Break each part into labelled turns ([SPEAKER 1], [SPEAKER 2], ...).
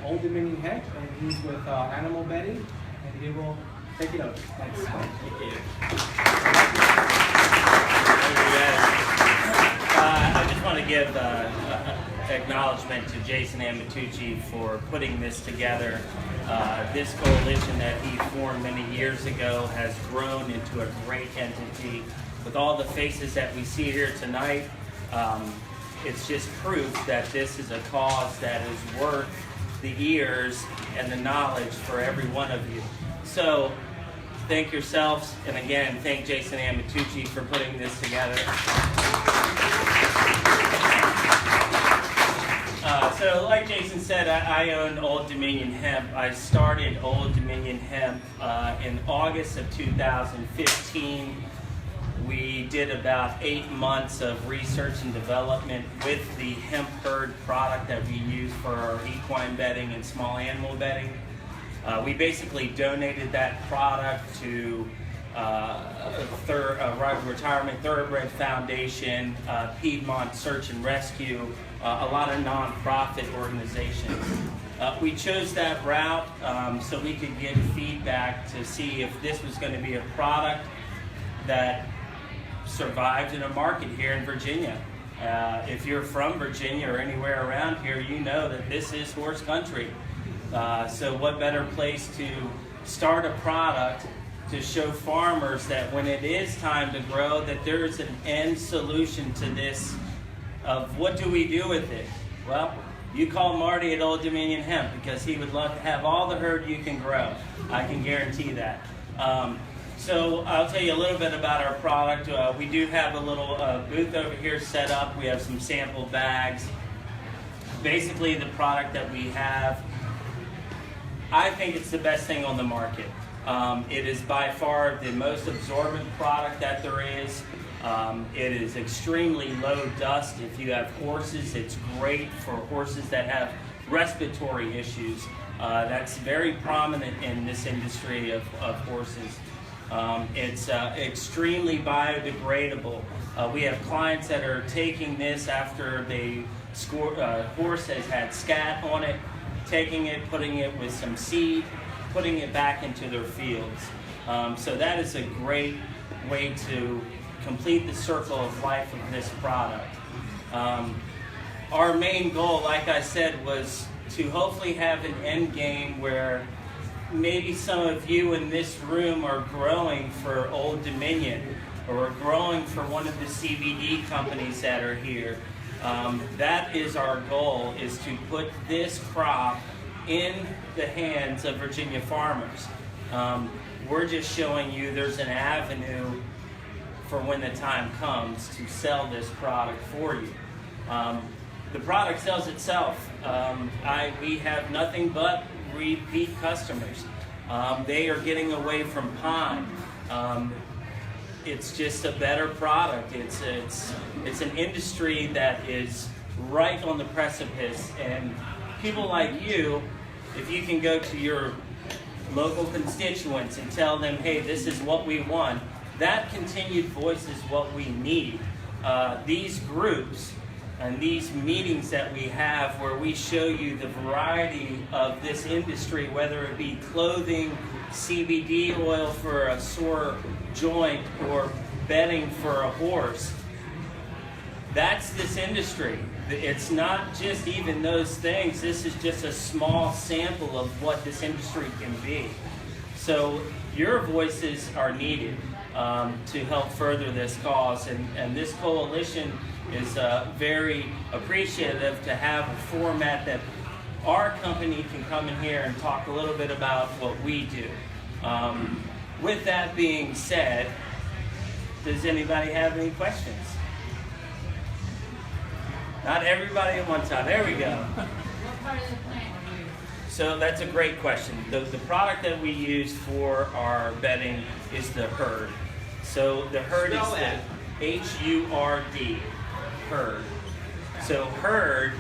[SPEAKER 1] Old Dominion Hemp, and he's with animal bedding, and he will take it over. Thanks.
[SPEAKER 2] Thank you. I just want to give acknowledgement to Jason Amatucci for putting this together. This coalition that he formed many years ago has grown into a great entity. With all the faces that we see here tonight, it's just proof that this is a cause that is worth the ears and the knowledge for every one of you. So thank yourselves, and again, thank Jason Amatucci for putting this together. So like Jason said, I own Old Dominion Hemp. I started Old Dominion Hemp in August of 2015. We did about 8 months of research and development with the hemp herd product that we use for our equine bedding and small animal bedding. We basically donated that product to Retirement Thoroughbred Foundation, Piedmont Search and Rescue, a lot of nonprofit organizations. We chose that route so we could get feedback to see if this was going to be a product that survived in a market here in Virginia. If you're from Virginia or anywhere around here, you know that this is horse country. So what better place to start a product to show farmers that when it is time to grow, that there's an end solution to this of what do we do with it? Well, you call Marty at Old Dominion Hemp because he would love to have all the herd you can grow. I can guarantee that. So I'll tell you a little bit about our product. We do have a little booth over here set up. We have some sample bags. Basically the product that we have, I think it's the best thing on the market. It is by far the most absorbent product that there is. It is extremely low dust. If you have horses, it's great for horses that have respiratory issues. That's very prominent in this industry of horses. It's extremely biodegradable. We have clients that are taking this after the horse has had scat on it, taking it, putting it with some seed, putting it back into their fields. So that is a great way to complete the circle of life of this product. Our main goal, like I said, was to hopefully have an end game where maybe some of you in this room are growing for Old Dominion or are growing for one of the CBD companies that are here. That is our goal, is to put this crop in the hands of Virginia farmers. We're just showing you there's an avenue for when the time comes to sell this product for you. The product sells itself. We have nothing but repeat customers. They are getting away from pine. It's just a better product. It's an industry that is right on the precipice, and people like you, if you can go to your local constituents and tell them, hey, this is what we want, that continued voice is what we need. These groups and these meetings that we have where we show you the variety of this industry, whether it be clothing, CBD oil for a sore joint, or bedding for a horse, that's this industry. It's not just even those things. This is just a small sample of what this industry can be. So your voices are needed to help further this cause, and this coalition is very appreciative to have a format that our company can come in here and talk a little bit about what we do. With that being said, does anybody have any questions? Not everybody at one time. There we go.
[SPEAKER 3] What part of the plant do you use?
[SPEAKER 2] So that's a great question. The product that we use for our bedding is the herd. So the herd is the H-U-R-D, herd. So herd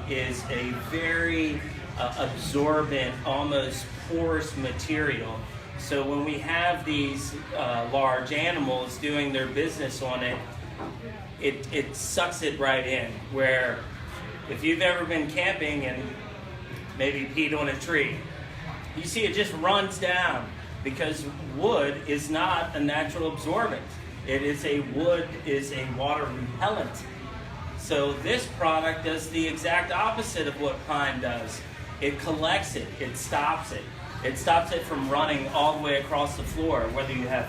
[SPEAKER 2] is a very absorbent, almost porous material. So when we have these large animals doing their business on it, it sucks it right in. Where if you've ever been camping and maybe peed on a tree. You see it just runs down because wood is not a natural absorbent. Wood is a water repellent. So this product does the exact opposite of what pine does. It collects it, it stops it. It stops it from running all the way across the floor, whether you have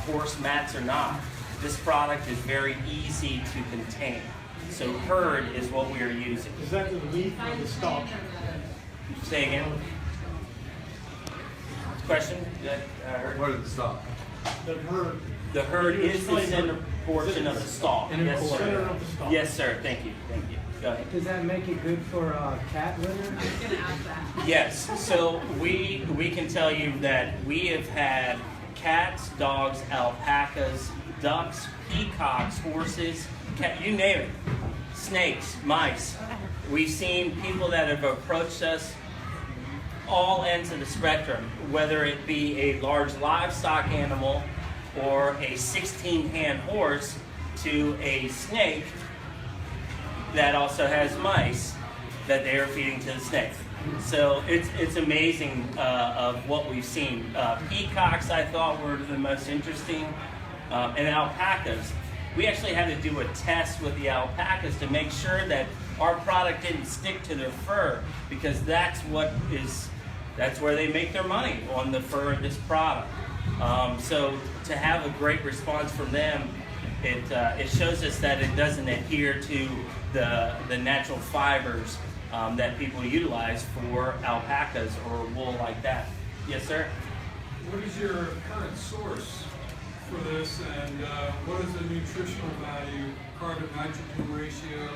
[SPEAKER 2] horse mats or not. This product is very easy to contain. So herd is what we are using.
[SPEAKER 4] Is that the leaf or the stalk?
[SPEAKER 2] Say again. Question?
[SPEAKER 5] What is the stalk?
[SPEAKER 4] The herd.
[SPEAKER 2] The herd is the center portion of the stalk. Yes,
[SPEAKER 4] Center
[SPEAKER 2] sir.
[SPEAKER 4] of the stalk.
[SPEAKER 2] Yes, sir. Thank you. Thank you. Go ahead.
[SPEAKER 1] Does that make it good for cat litter?
[SPEAKER 3] I was gonna ask that.
[SPEAKER 2] Yes. So we can tell you that we have had cats, dogs, alpacas, ducks, peacocks, horses, you name it, snakes, mice. We've seen people that have approached us all ends of the spectrum, whether it be a large livestock animal or a 16-hand horse to a snake that also has mice that they are feeding to the snake. So it's amazing of what we've seen. Peacocks I thought were the most interesting, and alpacas. We actually had to do a test with the alpacas to make sure that our product didn't stick to their fur, because that's where they make their money, on the fur of this product. So to have a great response from them, it shows us that it doesn't adhere to the natural fibers that people utilize for alpacas or wool like that. Yes, sir?
[SPEAKER 6] What is your current source for this, and what is the nutritional value, carbon nitrogen ratio?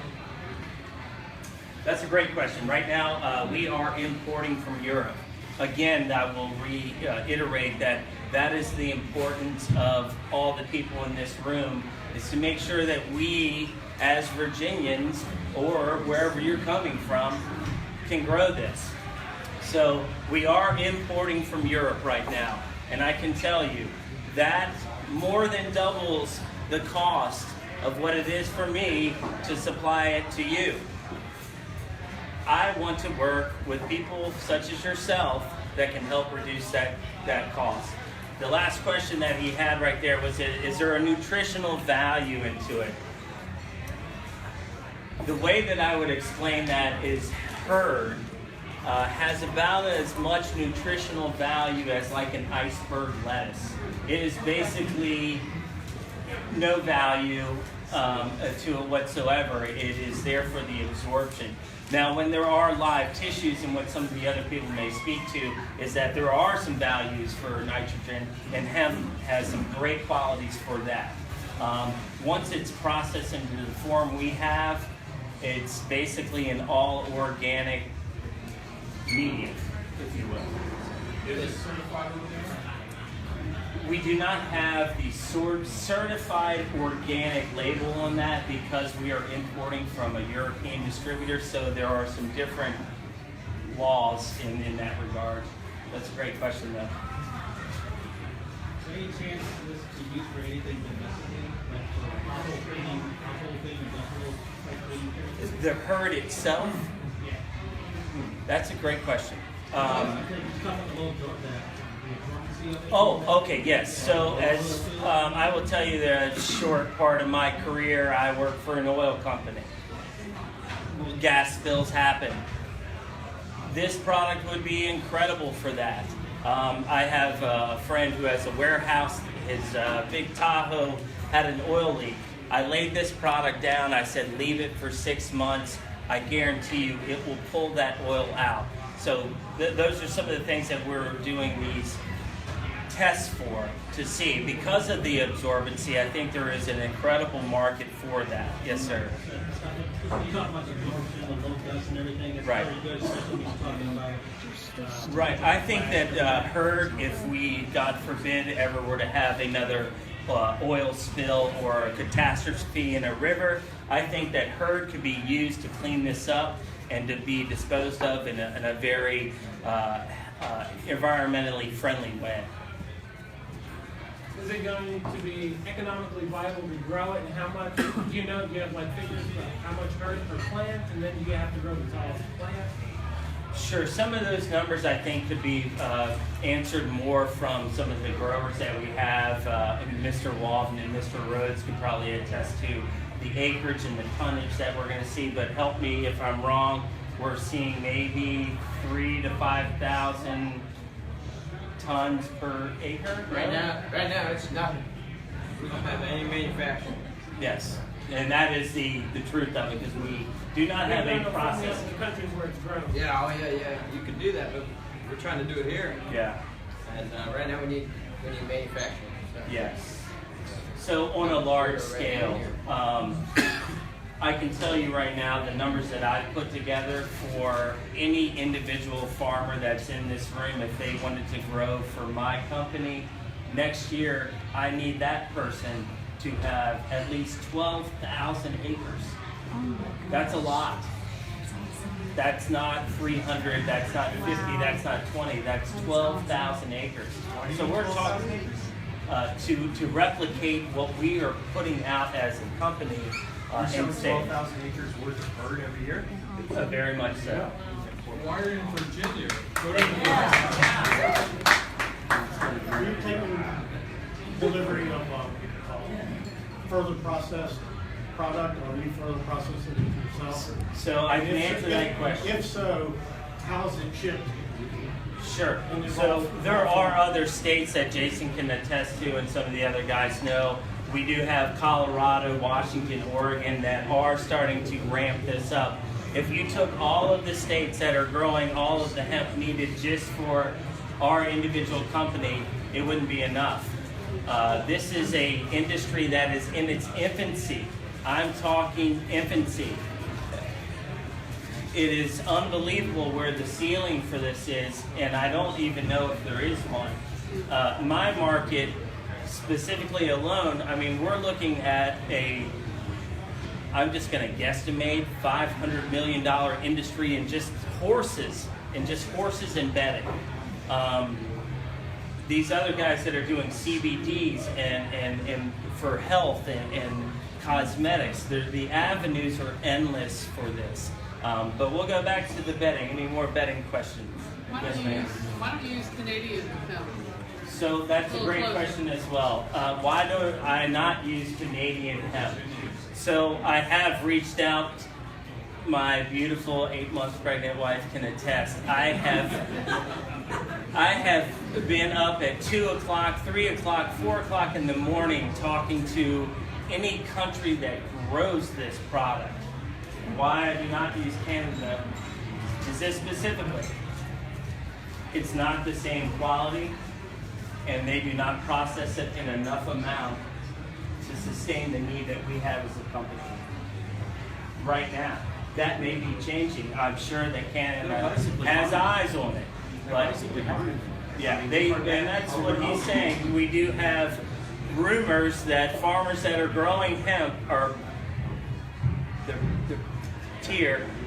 [SPEAKER 2] That's a great question. Right now, we are importing from Europe. Again, I will reiterate that is the importance of all the people in this room, is to make sure that we, as Virginians, or wherever you're coming from, can grow this. So we are importing from Europe right now, and I can tell you that more than doubles the cost of what it is for me to supply it to you. I want to work with people such as yourself that can help reduce that cost. The last question that he had right there was, is there a nutritional value into it? The way that I would explain that is herd has about as much nutritional value as like an iceberg lettuce. It is basically no value to it whatsoever. It is there for the absorption. Now, when there are live tissues, and what some of the other people may speak to, is that there are some values for nitrogen, and hemp has some great qualities for that. Once it's processed into the form we have, it's basically an all organic medium, if you will.
[SPEAKER 6] Is it certified organic?
[SPEAKER 2] We do not have the certified organic label on that because we are importing from a European distributor, so there are some different laws in that regard. That's a great question, though.
[SPEAKER 4] Any chance this could be used for anything domestically, like for household cleaning, industrial type cleaning?
[SPEAKER 2] The herd itself?
[SPEAKER 4] Yeah.
[SPEAKER 2] That's a great question.
[SPEAKER 4] Oh,
[SPEAKER 2] Oh, okay, yes. So as I will tell you, the short part of my career, I worked for an oil company. Gas spills happen. This product would be incredible for that. I have a friend who has a warehouse. His big Tahoe had an oil leak. I laid this product down. I said, leave it for 6 months. I guarantee you it will pull that oil out. So those are some of the things that we're doing these tests for, to see. Because of the absorbency, I think there is an incredible market for that. Yes, sir.
[SPEAKER 4] You talk about the absorption, the low dust and everything. It's
[SPEAKER 2] Right.
[SPEAKER 4] very good, especially when you're talking about.
[SPEAKER 2] Right. I think that herd, if we, God forbid, ever were to have another oil spill or a catastrophe in a river, I think that herd could be used to clean this up and to be disposed of in a very environmentally friendly way.
[SPEAKER 7] Is it going to be economically viable to grow it, and how much, do you have like figures about how much herd per plant, and then you have to grow the tallest plant?
[SPEAKER 2] Sure, some of those numbers I think could be answered more from some of the growers that we have. And Mr. Walden and Mr. Rhodes could probably attest to the acreage and the tonnage that we're going to see, but help me if I'm wrong. We're seeing maybe 3,000 to 5,000 tons per acre.
[SPEAKER 8] Right now it's nothing. We don't have any manufacturing.
[SPEAKER 2] Yes, and that is the truth of it, because we do not have a process.
[SPEAKER 7] In countries where it's grown.
[SPEAKER 8] Yeah, oh yeah. You can do that, but we're trying to do it here.
[SPEAKER 2] Yeah.
[SPEAKER 8] And right now we need manufacturing. So.
[SPEAKER 2] Yes. So on a large scale, I can tell you right now the numbers that I've put together for any individual farmer that's in this room, if they wanted to grow for my company, next year I need that person to have at least 12,000 acres. That's a lot. That's not 300, that's not 50, that's not 20, that's 12,000 acres. So we're talking to replicate what we are putting out as a company in state.
[SPEAKER 5] 12,000 acres worth of bird every year?
[SPEAKER 2] Very much so.
[SPEAKER 6] Why are you in Virginia?
[SPEAKER 9] You're taking delivery of further processed product, or are you further processing it yourself?
[SPEAKER 2] So I can answer that question.
[SPEAKER 9] If so, how's it shipped?
[SPEAKER 2] Sure. So there are other states that Jason can attest to, and some of the other guys know. We do have Colorado, Washington, Oregon that are starting to ramp this up. If you took all of the states that are growing all of the hemp needed just for our individual company, it wouldn't be enough. This is an industry that is in its infancy. I'm talking infancy. It is unbelievable where the ceiling for this is, and I don't even know if there is one. My market, specifically alone, I mean, we're looking at I'm just going to guesstimate, $500 million industry in just horses, and bedding. These other guys that are doing CBDs and for health and cosmetics, the avenues are endless for this. But we'll go back to the bedding. Any more bedding questions?
[SPEAKER 3] Why don't you use Canadian hemp?
[SPEAKER 2] So that's a great question as well. Why do I not use Canadian hemp? So I have reached out. My beautiful 8-month pregnant wife can attest. I have been up at 2 o'clock, 3 o'clock, 4 o'clock in the morning talking to any country that grows this product. Why I do not use Canada is this specifically. It's not the same quality, and they do not process it in enough amount to sustain the need that we have as a company right now. That may be changing. I'm sure that Canada has eyes on it. But yeah, and that's what he's saying. We do have rumors that farmers that are growing hemp are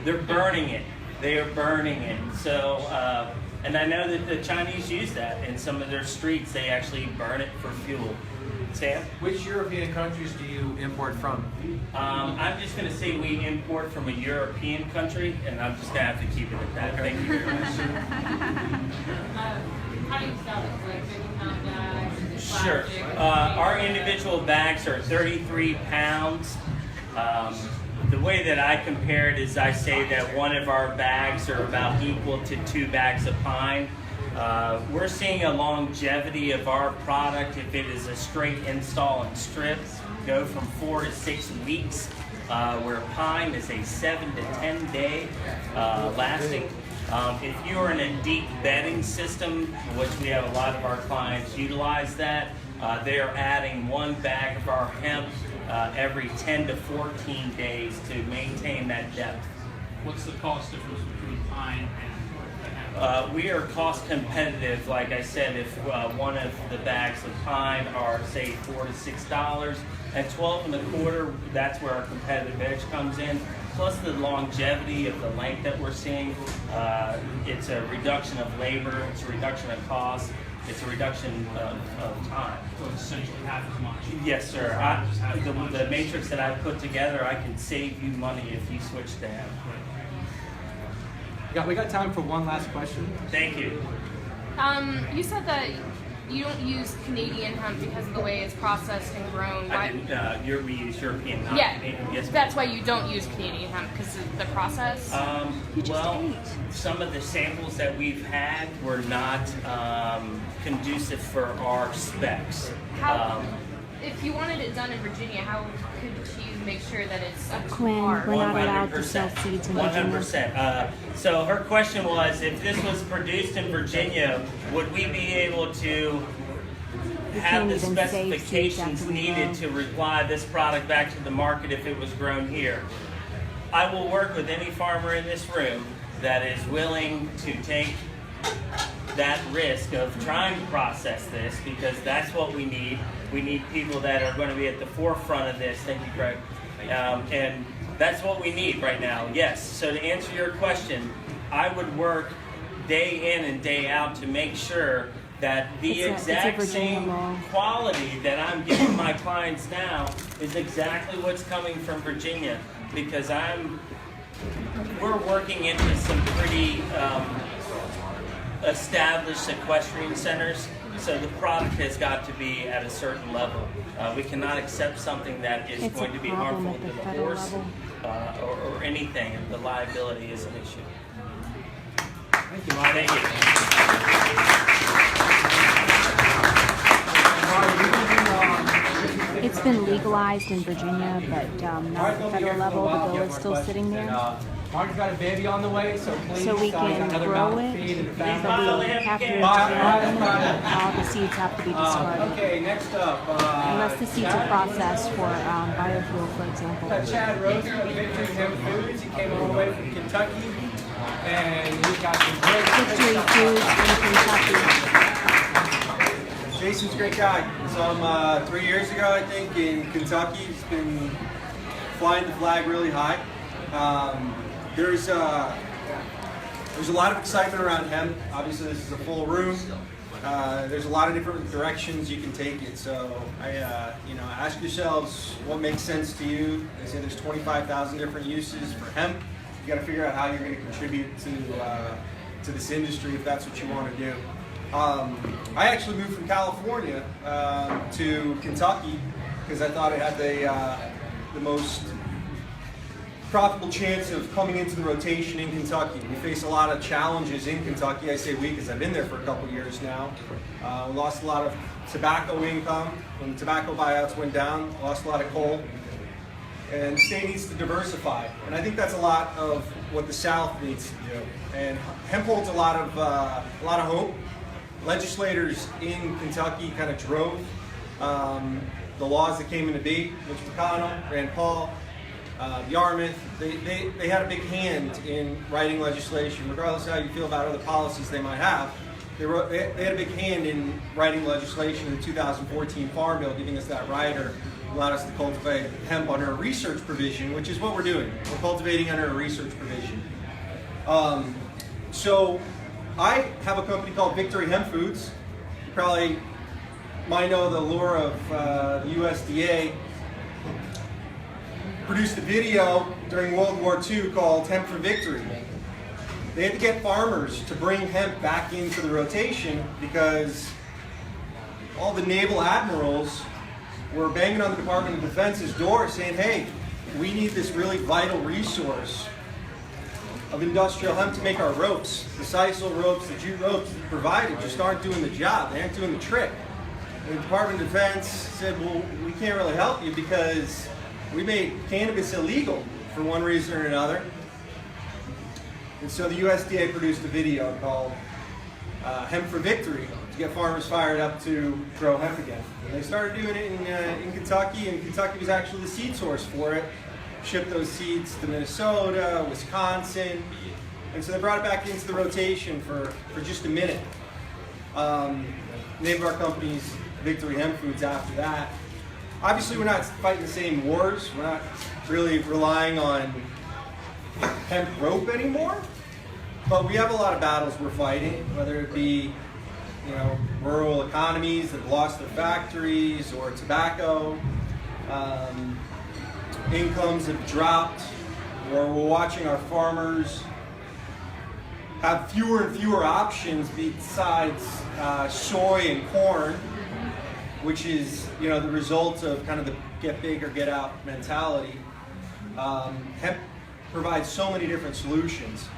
[SPEAKER 2] they're burning it. They are burning it. So, and I know that the Chinese use that in some of their streets. They actually burn it for fuel. Sam?
[SPEAKER 1] Which European countries do you import from?
[SPEAKER 2] I'm just going to say we import from a European country, and I'm just going to have to keep it at that. Thank you very much.
[SPEAKER 3] How do you sell it? Like 50-pound bags?
[SPEAKER 2] Sure.
[SPEAKER 3] Plastic?
[SPEAKER 2] Our individual bags are 33 pounds. The way that I compare it is I say that one of our bags are about equal to 2 bags of pine. We're seeing a longevity of our product, if it is a straight install and strip, go from 4 to 6 weeks, where pine is a 7 to 10 day lasting. If you're in a deep bedding system, which we have a lot of our clients utilize that, they are adding 1 bag of our hemp every 10 to 14 days to maintain that depth.
[SPEAKER 4] What's the cost difference between pine and the hemp?
[SPEAKER 2] We are cost competitive. Like I said, if one of the bags of pine are say $4 to $6, and 12 1/4, that's where our competitive edge comes in. Plus the longevity of the length that we're seeing. It's a reduction of labor, it's a reduction of cost, it's a reduction of time.
[SPEAKER 4] So it's essentially half as much.
[SPEAKER 2] Yes, sir. The matrix that I put together, I can save you money if you switch to hemp.
[SPEAKER 1] We got time for one last question.
[SPEAKER 2] Thank you.
[SPEAKER 10] You said that you don't use Canadian hemp because of the way it's processed and grown.
[SPEAKER 2] I didn't, we use European, not
[SPEAKER 10] Yeah,
[SPEAKER 2] Canadian. Yes,
[SPEAKER 10] that's why you don't use Canadian hemp, because of the process.
[SPEAKER 2] Well, some of the samples that we've had were not conducive for our specs.
[SPEAKER 10] If you wanted it done in Virginia, how could you make sure that it's
[SPEAKER 11] Quinn,
[SPEAKER 10] hard?
[SPEAKER 11] we're not allowed to sell seeds in Virginia.
[SPEAKER 2] 100%. So her question was, if this was produced in Virginia, would we be able to have the specifications needed to reply this product back to the market if it was grown here? I will work with any farmer in this room that is willing to take that risk of trying to process this, because that's what we need. We need people that are going to be at the forefront of this. Thank you, Greg. And that's what we need right now. Yes. So to answer your question, I would work day in and day out to make sure that the exact same quality that I'm giving my clients now is exactly what's coming from Virginia, because we're working into some pretty established equestrian centers, so the product has got to be at a certain level. We cannot accept something that is going to be harmful to the horse or anything. The liability is an issue.
[SPEAKER 1] Thank you, Mark.
[SPEAKER 2] Thank you.
[SPEAKER 11] It's been legalized in Virginia, but not at the federal level. The bill is still sitting there.
[SPEAKER 1] Mark's got a baby on the way, so please.
[SPEAKER 11] So we can grow it, but after it's grown, all the seeds have to be discarded.
[SPEAKER 1] Okay, next up.
[SPEAKER 11] Unless the seeds are processed for biofuel, for example.
[SPEAKER 1] Chad Rosen of Victory Hemp Foods. He came all the way from Kentucky, and he's got some great
[SPEAKER 11] Victory Foods in Kentucky.
[SPEAKER 5] Jason's a great guy. Saw him 3 years ago, I think, in Kentucky. He's been flying the flag really high. There's a lot of excitement around hemp. Obviously, this is a full room. There's a lot of different directions you can take it. So, ask yourselves what makes sense to you. They say there's 25,000 different uses for hemp. You got to figure out how you're going to contribute to this industry if that's what you want to do. I actually moved from California to Kentucky because I thought it had the most profitable chance of coming into the rotation in Kentucky. We face a lot of challenges in Kentucky. I say we because I've been there for a couple years now. We lost a lot of tobacco income when the tobacco buyouts went down. Lost a lot of coal. And the state needs to diversify. And I think that's a lot of what the South needs to do. And hemp holds a lot of hope. Legislators in Kentucky kind of drove the laws that came into being. Mitch McConnell, Rand Paul, Yarmouth, they had a big hand in writing legislation, regardless of how you feel about other policies they might have. They had a big hand in writing legislation in the 2014 Farm Bill, giving us that rider, allowed us to cultivate hemp under a research provision, which is what we're doing. We're cultivating under a research provision. So I have a company called Victory Hemp Foods. You probably might know the lure of the USDA. Produced a video during World War II called Hemp for Victory. They had to get farmers to bring hemp back into the rotation because all the naval admirals were banging on the Department of Defense's door saying, hey, we need this really vital resource of industrial hemp to make our ropes. The sisal ropes, the jute ropes that you provided just aren't doing the job. They aren't doing the trick. And the Department of Defense said, well, we can't really help you because we made cannabis illegal for one reason or another. And so the USDA produced a video called Hemp for Victory to get farmers fired up to grow hemp again. And they started doing it in Kentucky, and Kentucky was actually the seed source for it. Shipped those seeds to Minnesota, Wisconsin, and so they brought it back into the rotation for just a minute. Name of our company's Victory Hemp Foods after that. Obviously, we're not fighting the same wars. We're not really relying on hemp rope anymore. But we have a lot of battles we're fighting, whether it be, rural economies that have lost their factories or tobacco. Incomes have dropped, or we're watching our farmers have fewer and fewer options besides soy and corn, which is, you know, the result of kind of the get big or get out mentality. Hemp provides so many different solutions.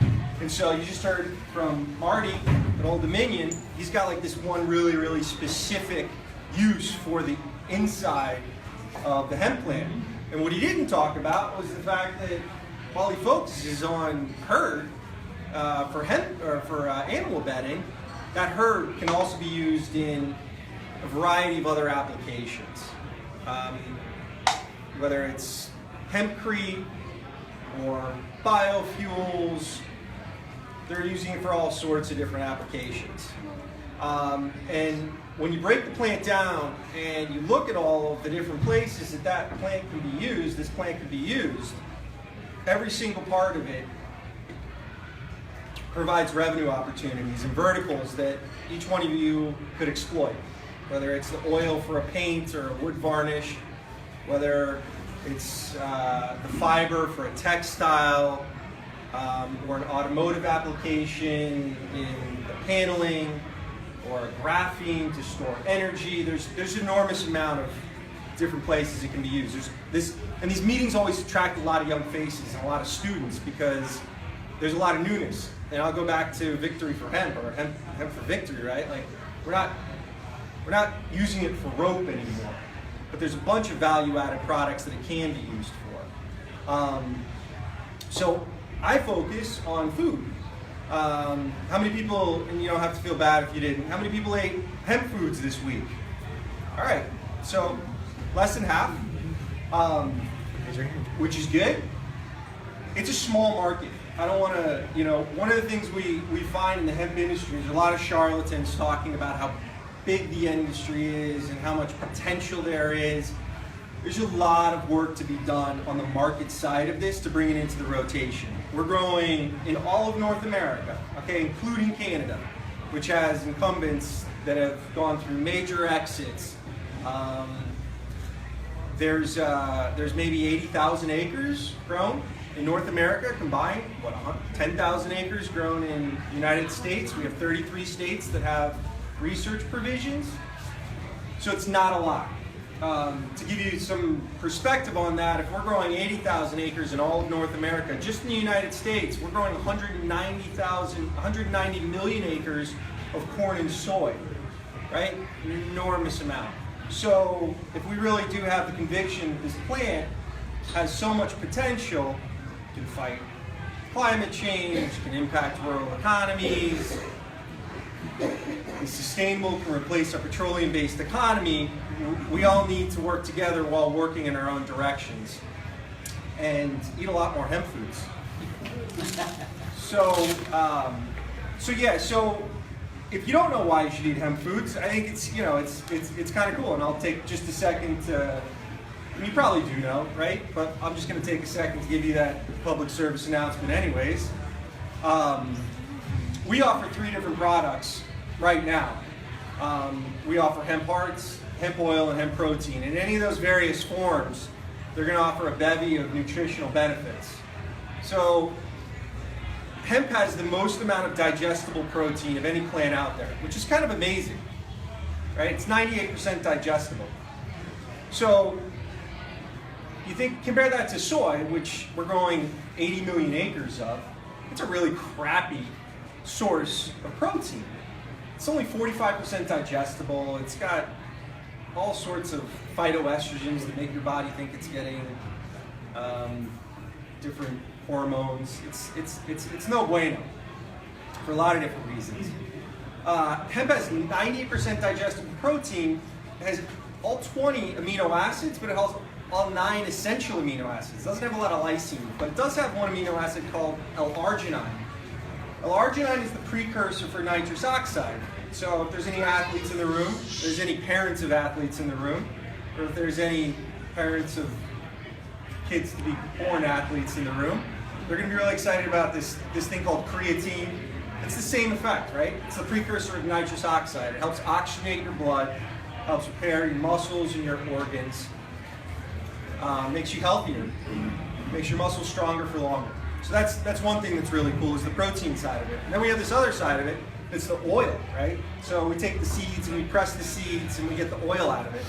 [SPEAKER 5] And so you just heard from Marty at Old Dominion. He's got like this one really, really specific use for the inside of the hemp plant. And what he didn't talk about was the fact that while he focuses on herd for hemp or for animal bedding, that herd can also be used in a variety of other applications. Whether it's hempcrete or biofuels, they're using it for all sorts of different applications. And when you break the plant down and you look at all of the different places that that plant can be used, this plant can be used, every single part of it provides revenue opportunities and verticals that each one of you could exploit. Whether it's the oil for a paint or a wood varnish, whether it's the fiber for a textile, or an automotive application in the paneling, or graphene to store energy. There's an enormous amount of different places it can be used. And these meetings always attract a lot of young faces and a lot of students because there's a lot of newness. And I'll go back to Victory for Hemp, or Hemp for Victory, right? Like, we're not using it for rope anymore, but there's a bunch of value-added products that it can be used for. So I focus on food. How many people, and you don't have to feel bad if you didn't, how many people ate hemp foods this week? All right, so less than half, which is good. It's a small market. I don't want to, you know, one of the things we find in the hemp industry is a lot of charlatans talking about how big the industry is and how much potential there is. There's a lot of work to be done on the market side of this to bring it into the rotation. We're growing in all of North America, okay, including Canada, which has incumbents that have gone through major exits. There's maybe 80,000 acres grown in North America combined. 10,000 acres grown in the United States. We have 33 states that have research provisions, so it's not a lot. To give you some perspective on that, if we're growing 80,000 acres in all of North America, just in the United States, we're growing 190 million acres of corn and soy, right? An enormous amount. So if we really do have the conviction that this plant has so much potential, can fight climate change, can impact rural economies, is sustainable, can replace our petroleum-based economy, we all need to work together while working in our own directions and eat a lot more hemp foods. So if you don't know why you should eat hemp foods, I think it's kind of cool, and I'll take just a second to, and you probably do know, right? But I'm just going to take a second to give you that public service announcement anyways. We offer 3 different products right now. We offer hemp hearts, hemp oil, and hemp protein. In any of those various forms, they're going to offer a bevy of nutritional benefits. So hemp has the most amount of digestible protein of any plant out there, which is kind of amazing, right? It's 98% digestible. So you compare that to soy, which we're growing 80 million acres of. It's a really crappy source of protein. It's only 45% digestible. It's got all sorts of phytoestrogens that make your body think it's getting different hormones. It's no bueno for a lot of different reasons. Hemp has 98% digestible protein. It has all 20 amino acids, but it has all 9 essential amino acids. It doesn't have a lot of lysine, but it does have one amino acid called L-arginine. L-arginine is the precursor for nitrous oxide. So if there's any athletes in the room, if there's any parents of athletes in the room, or if there's any parents of kids to be born athletes in the room, they're going to be really excited about this thing called creatine. It's the same effect, right? It's the precursor of nitrous oxide. It helps oxygenate your blood, helps repair your muscles and your organs, makes you healthier, makes your muscles stronger for longer. So that's one thing that's really cool, is the protein side of it. And then we have this other side of it, it's the oil, right? So we take the seeds and we press the seeds and we get the oil out of it.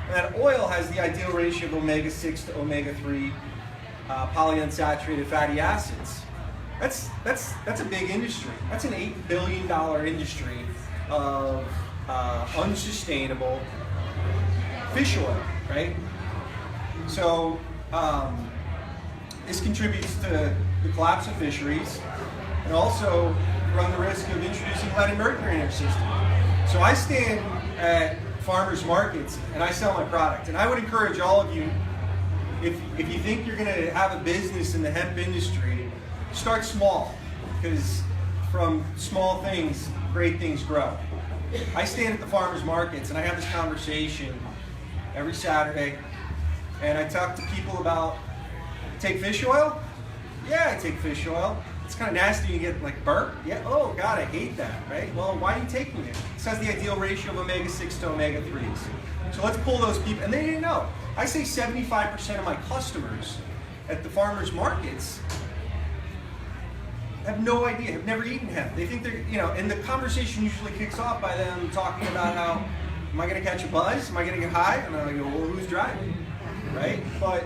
[SPEAKER 5] And that oil has the ideal ratio of omega-6 to omega-3 polyunsaturated fatty acids. That's a big industry. That's an $8 billion industry of unsustainable fish oil, right? So this contributes to the collapse of fisheries, and also run the risk of introducing lead and mercury in our system. So I stand at farmers markets and I sell my product, and I would encourage all of you, if you think you're going to have a business in the hemp industry, start small, because from small things, great things grow. I stand at the farmers markets and I have this conversation every Saturday, and I talk to people about, take fish oil? Yeah, I take fish oil. It's kind of nasty, you get like burnt. Yeah, oh God, I hate that, right? Well, why are you taking it? It has the ideal ratio of omega-6 to omega-3s. So let's pull those people, and they didn't know. I say 75% of my customers at the farmers markets have no idea, have never eaten hemp. They think they're, and the conversation usually kicks off by them talking about how, am I gonna catch a buzz? Am I gonna get high? And I go, well, who's driving, right? But,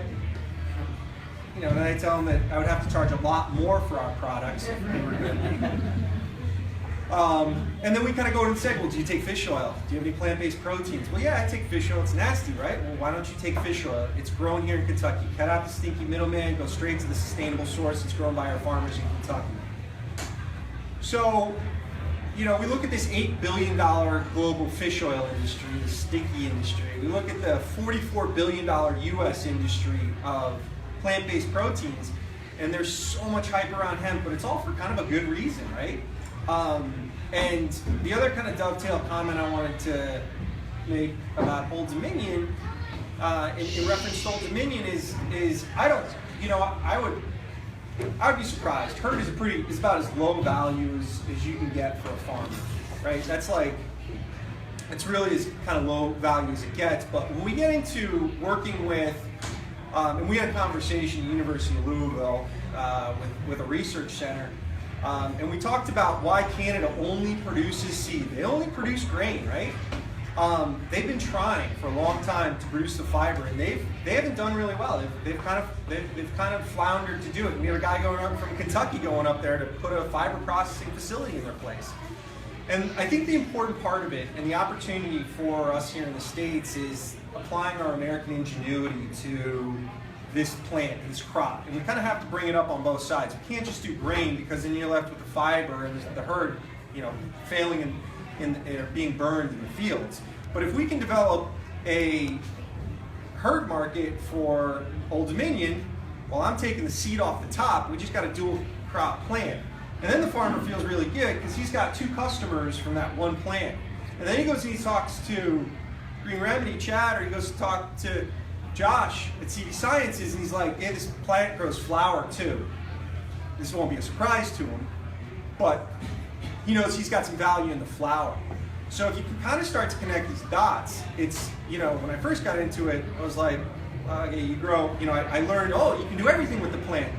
[SPEAKER 5] then I tell them that I would have to charge a lot more for our products if we were good. And then we kind of go and say, well, do you take fish oil? Do you have any plant-based proteins? Well, yeah, I take fish oil. It's nasty, right? Well, why don't you take fish oil? It's grown here in Kentucky. Cut out the stinky middleman, go straight to the sustainable source. It's grown by our farmers in Kentucky. So, we look at this $8 billion global fish oil industry, the sticky industry. We look at the $44 billion US industry of plant-based proteins, and there's so much hype around hemp, but it's all for kind of a good reason, right? And the other kind of dovetail comment I wanted to make about Old Dominion, in reference to Old Dominion, is I would be surprised. Herd is about as low value as you can get for a farmer, right? It's really as kind of low value as it gets. But when we get into working with, and we had a conversation at the University of Louisville with a research center, and we talked about why Canada only produces seed. They only produce grain, right? They've been trying for a long time to produce the fiber, and they haven't done really well. They've kind of floundered to do it. We have a guy going up from Kentucky going up there to put a fiber processing facility in their place. And I think the important part of it, and the opportunity for us here in the States, is applying our American ingenuity to this plant, this crop. And we kind of have to bring it up on both sides. We can't just do grain, because then you're left with the fiber and the herd, failing in being burned in the fields. But if we can develop a herd market for Old Dominion, while I'm taking the seed off the top, we just got a dual crop plant. And then the farmer feels really good because he's got 2 customers from that one plant. And then he goes and he talks to Green Remedy, Chad, or he goes to talk to Josh at CV Sciences, and he's like, yeah, this plant grows flour too. This won't be a surprise to him, but he knows he's got some value in the flour. So if you can kind of start to connect these dots, it's, when I first got into it, I was like, okay, you grow, I learned, you can do everything with the plant.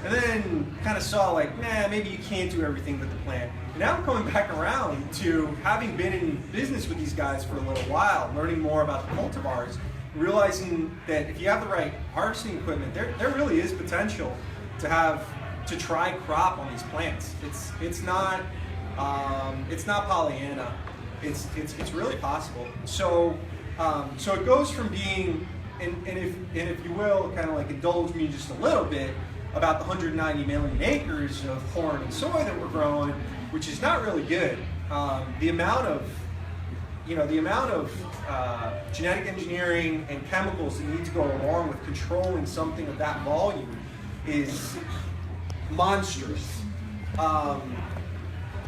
[SPEAKER 5] And then kind of saw like, maybe you can't do everything with the plant. And now I'm coming back around to having been in business with these guys for a little while, learning more about the cultivars, realizing that if you have the right harvesting equipment, there really is potential to try crop on these plants. It's not Pollyanna. It's really possible. So it goes from being, and if you will, kind of like indulge me just a little bit about the 190 million acres of corn and soy that we're growing, which is not really good. The amount of genetic engineering and chemicals that need to go along with controlling something of that volume is monstrous. And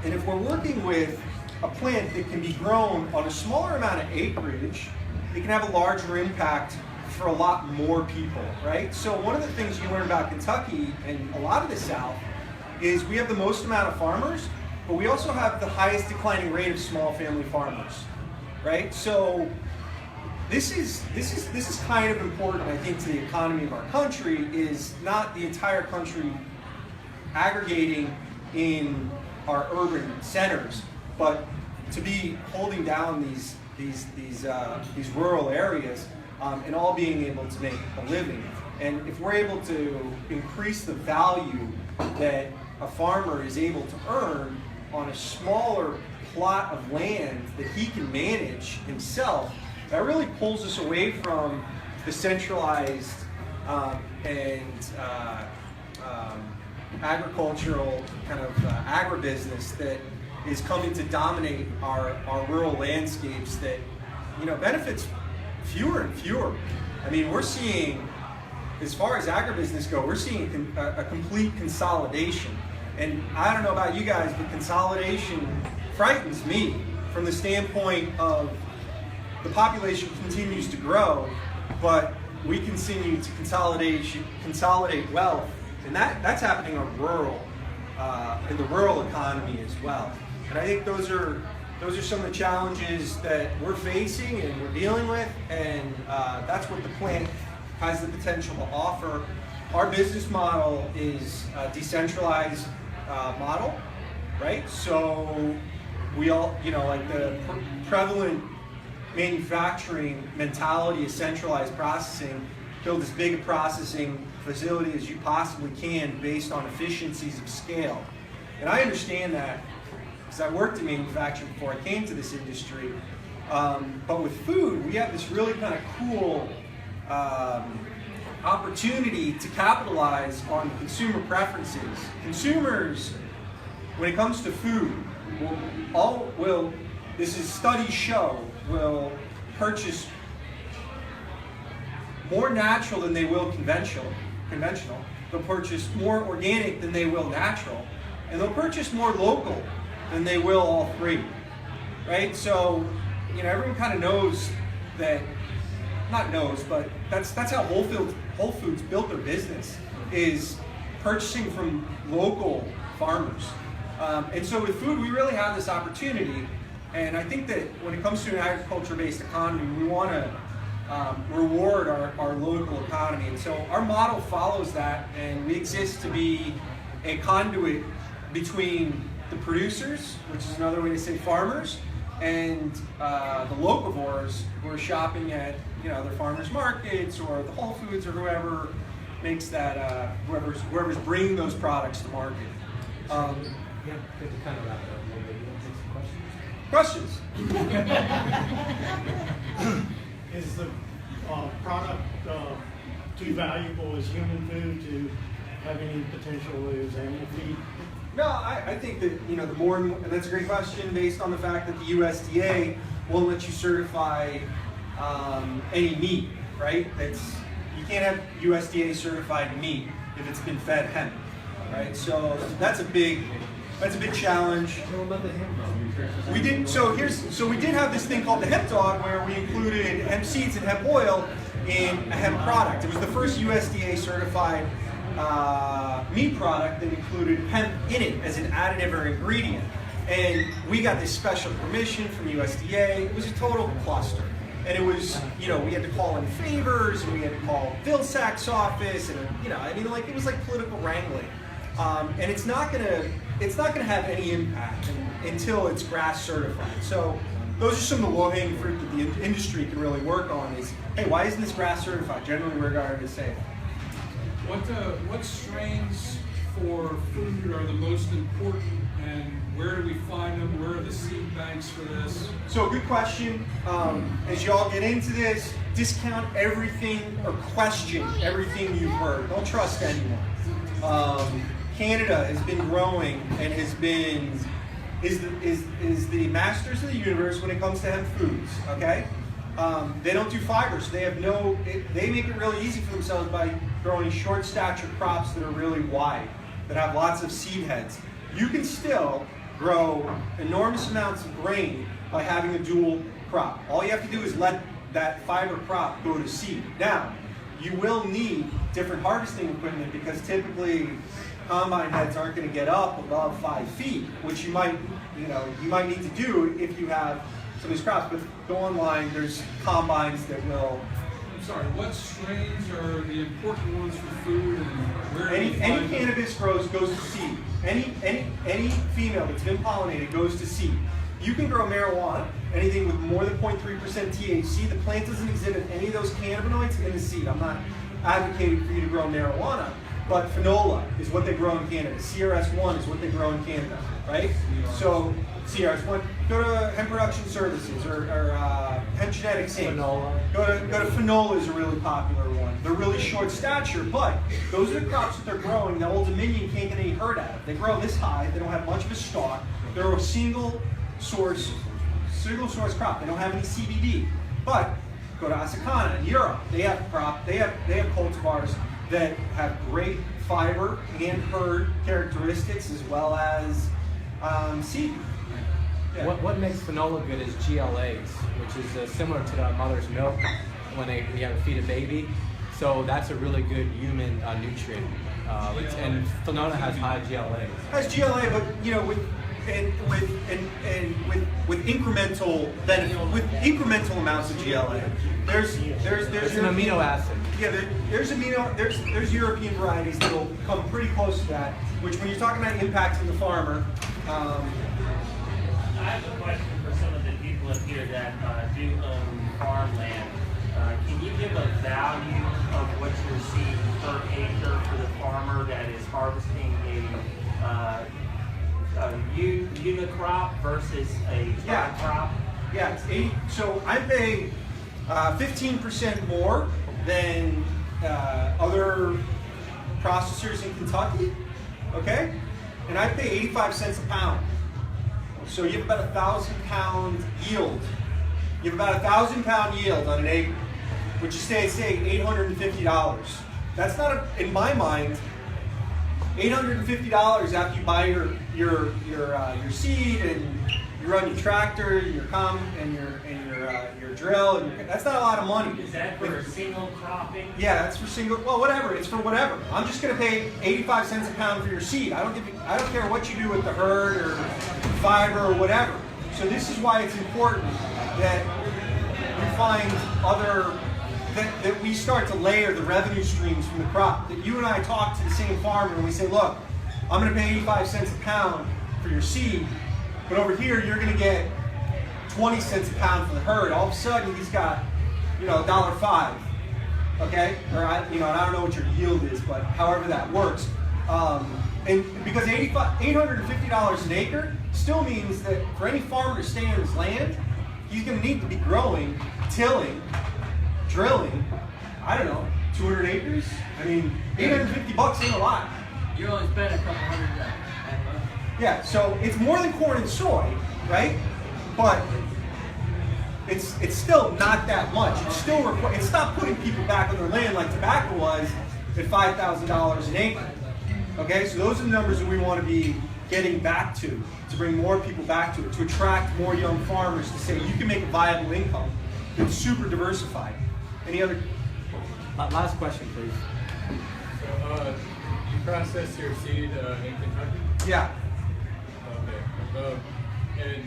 [SPEAKER 5] if we're working with a plant that can be grown on a smaller amount of acreage, it can have a larger impact for a lot more people, right? So one of the things you learn about Kentucky and a lot of the South is we have the most amount of farmers, but we also have the highest declining rate of small family farmers, right? So this is kind of important, I think, to the economy of our country. Is not the entire country aggregating in our urban centers, but to be holding down these rural areas and all being able to make a living. And if we're able to increase the value that a farmer is able to earn on a smaller plot of land that he can manage himself, that really pulls us away from the centralized agricultural kind of agribusiness that is coming to dominate our rural landscapes that, benefits fewer and fewer. I mean, we're seeing, as far as agribusiness go, we're seeing a complete consolidation. And I don't know about you guys, but consolidation frightens me from the standpoint of the population continues to grow, but we continue to consolidate wealth, and that's happening in the rural economy as well. And I think those are some of the challenges that we're facing and we're dealing with, and that's what the plant has the potential to offer. Our business model is a decentralized model, right? So we all, like the prevalent manufacturing mentality is centralized processing. Build as big a processing facility as you possibly can based on efficiencies of scale. And I understand that because I worked in manufacturing before I came to this industry. But with food, we have this really kind of cool opportunity to capitalize on consumer preferences. Consumers, when it comes to food, studies show, will purchase more natural than they will conventional. They'll purchase more organic than they will natural. And they'll purchase more local than they will all three. Right? So, everyone kind of knows that, not knows, but that's how Whole Foods built their business, is purchasing from local farmers. And so with food, we really have this opportunity. And I think that when it comes to an agriculture-based economy, we want to reward our local economy. And so our model follows that, and we exist to be a conduit between the producers, which is another way to say farmers, and the locavores who are shopping at their farmers markets or the Whole Foods or whoever makes that whoever's bringing those products to market.
[SPEAKER 1] Yeah, good to kind of wrap it up a little bit. You want to take some
[SPEAKER 5] Questions?
[SPEAKER 9] Is the product too valuable as human food to have any potential as animal feed?
[SPEAKER 5] No, I think that the more, and that's a great question based on the fact that the USDA won't let you certify any meat, right? You can't have USDA certified meat if it's been fed hemp, right? So that's a big challenge. We did we did have this thing called the hemp dog, where we included hemp seeds and hemp oil in a hemp product. It was the first USDA certified meat product that included hemp in it as an additive or ingredient. And we got this special permission from USDA. It was a total cluster. And it was, we had to call in favors, and we had to call Vilsack's office, and it was like political wrangling. And it's not gonna have any impact until it's GRAS certified. So those are some of the low-hanging fruit that the industry can really work on. Is, hey, why isn't this GRAS certified? Generally, regarded as safe.
[SPEAKER 6] What strains for food are the most important, and where do we find them? Where are the seed banks for this?
[SPEAKER 5] So good question. As you all get into this, discount everything or question everything you've heard. Don't trust anyone. Canada has been growing and is the masters of the universe when it comes to hemp foods. Okay, they don't do fibers. They make it really easy for themselves by growing short stature crops that are really wide, that have lots of seed heads. You can still grow enormous amounts of grain by having a dual crop. All you have to do is let that fiber crop go to seed. Now, you will need different harvesting equipment because typically combine heads aren't going to get up above 5 feet, which you might need to do if you have some of these crops. But go online, there's combines that will
[SPEAKER 6] sorry, what strains are the important ones for food, and where do you
[SPEAKER 5] Any
[SPEAKER 6] find them?
[SPEAKER 5] cannabis goes to seed. Any female that's been pollinated goes to seed. You can grow marijuana, anything with more than 0.3% THC. The plant doesn't exhibit any of those cannabinoids in the seed. I'm not advocating for you to grow marijuana, but phenola is what they grow in Canada. CRS1 is what they grow in Canada, right? So CRS1, go to Hemp Production Services or Hemp Genetics Inc. Go to phenola is a really popular one. They're really short stature, but those are the crops that they're growing that Old Dominion can't get any herd out of. They grow this high, they don't have much of a stalk. They're a single source crop. They don't have any CBD. But go to Asakana in Europe. They have cultivars that have great fiber and herd characteristics as well as seed. Yeah.
[SPEAKER 1] What makes phenola good is GLAs, which is similar to the mother's milk when you have to feed a baby. So that's a really good human nutrient. And phenola has high GLAs.
[SPEAKER 5] Has GLA, but you know, with incremental benefit, with incremental amounts of GLA. There's
[SPEAKER 1] an amino acid.
[SPEAKER 5] Yeah, there's European varieties that will come pretty close to that. Which, when you're talking about impacting the farmer.
[SPEAKER 2] I have a question for some of the people up here that do own farmland. Can you give a value of what you're seeing per acre for the farmer that is harvesting a unicrop versus a crop?
[SPEAKER 5] Yeah, it's 80. So I pay 15% more than other processors in Kentucky. Okay, and I pay 85 cents a pound. So you have about 1,000 pound yield. You have about 1,000 pound yield on an acre, which is say $850. That's not, in my mind, $850 after you buy your seed and you run your tractor, your and your drill. And that's not a lot of money.
[SPEAKER 2] Is that for a single cropping?
[SPEAKER 5] Yeah, that's for single. Well, whatever. It's for whatever. I'm just going to pay 85 cents a pound for your seed. I don't care what you do with the herd or fiber or whatever. So this is why it's important that we find that we start to layer the revenue streams from the crop. That you and I talk to the same farmer and we say, look, I'm going to pay 85 cents a pound for your seed, but over here you're going to get 20 cents a pound for the herd. All of a sudden he's got, $1.05. Okay, or I don't know what your yield is, but however that works. And because $850 an acre still means that for any farmer to stay on his land, he's going to need to be growing, tilling, drilling, 200 acres. I mean, $850 ain't a lot.
[SPEAKER 8] You're only spending a couple $100.
[SPEAKER 5] Yeah, so it's more than corn and soy, right? But it's still not that much. It's not putting people back on their land like tobacco was at $5,000 an acre. Okay, so those are the numbers that we want to be getting back to bring more people back to it, to attract more young farmers to say you can make a viable income that's super diversified. Any other?
[SPEAKER 1] Last question, please.
[SPEAKER 12] So, you process your seed in Kentucky?
[SPEAKER 5] Yeah.
[SPEAKER 12] Okay. And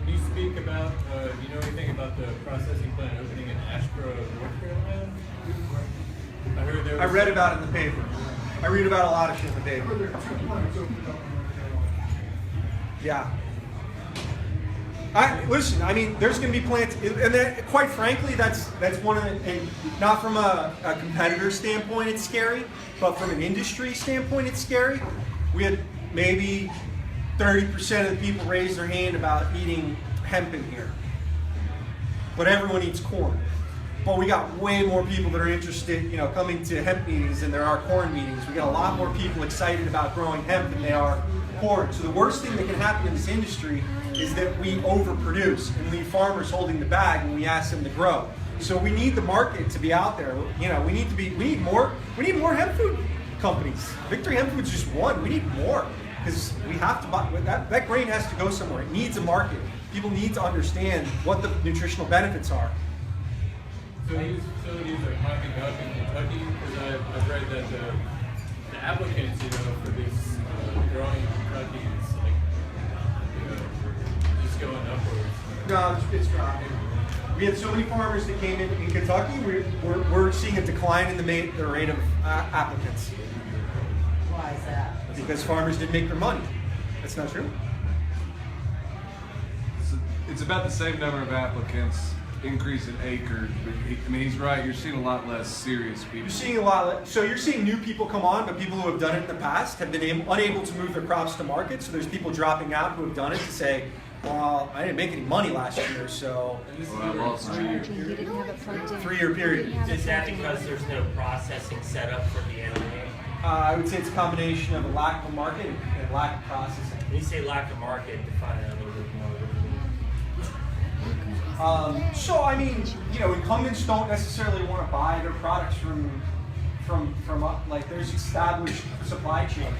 [SPEAKER 12] can you speak about, do you know anything about the processing plant opening in Asheboro, North Carolina? I heard there was...
[SPEAKER 5] I read about it in the paper. I read about a lot of shit in the paper. Yeah. Listen, I mean, there's going to be plants, and then, quite frankly, that's one of the, and not from a competitor standpoint, it's scary, but from an industry standpoint, it's scary. We had maybe 30% of the people raise their hand about eating hemp in here, but everyone eats corn. But we got way more people that are interested, coming to hemp meetings than there are corn meetings. We got a lot more people excited about growing hemp than they are corn. So the worst thing that can happen in this industry is that we overproduce and leave farmers holding the bag when we ask them to grow. So we need the market to be out there. We need more hemp food companies. Victory Hemp Food's just one. We need more because we have to buy that grain has to go somewhere. It needs a market. People need to understand what the nutritional benefits are.
[SPEAKER 12] So these facilities are popping up in Kentucky because I've read that the applicants, for this growing in Kentucky is just going upwards.
[SPEAKER 5] No, it's dropping. we had so many farmers that came in Kentucky, we're seeing a decline in the rate of applicants.
[SPEAKER 13] Why is that?
[SPEAKER 5] Because farmers didn't make their money. That's not true.
[SPEAKER 14] It's about the same number of applicants, increase in acres. But I mean, he's right. You're seeing a lot less serious people.
[SPEAKER 5] You're seeing a lot less. So you're seeing new people come on, but people who have done it in the past have been unable to move their crops to market. So there's people dropping out who have done it to say, well, I didn't make any money last year, so.
[SPEAKER 14] I lost 3 years.
[SPEAKER 5] 3-year period.
[SPEAKER 2] Is that because there's no processing set up for the animal?
[SPEAKER 5] I would say it's a combination of a lack of a market and lack of processing.
[SPEAKER 2] When you say lack of market, define it a little bit more.
[SPEAKER 5] So I mean, incumbents don't necessarily want to buy their products from like there's established supply chains.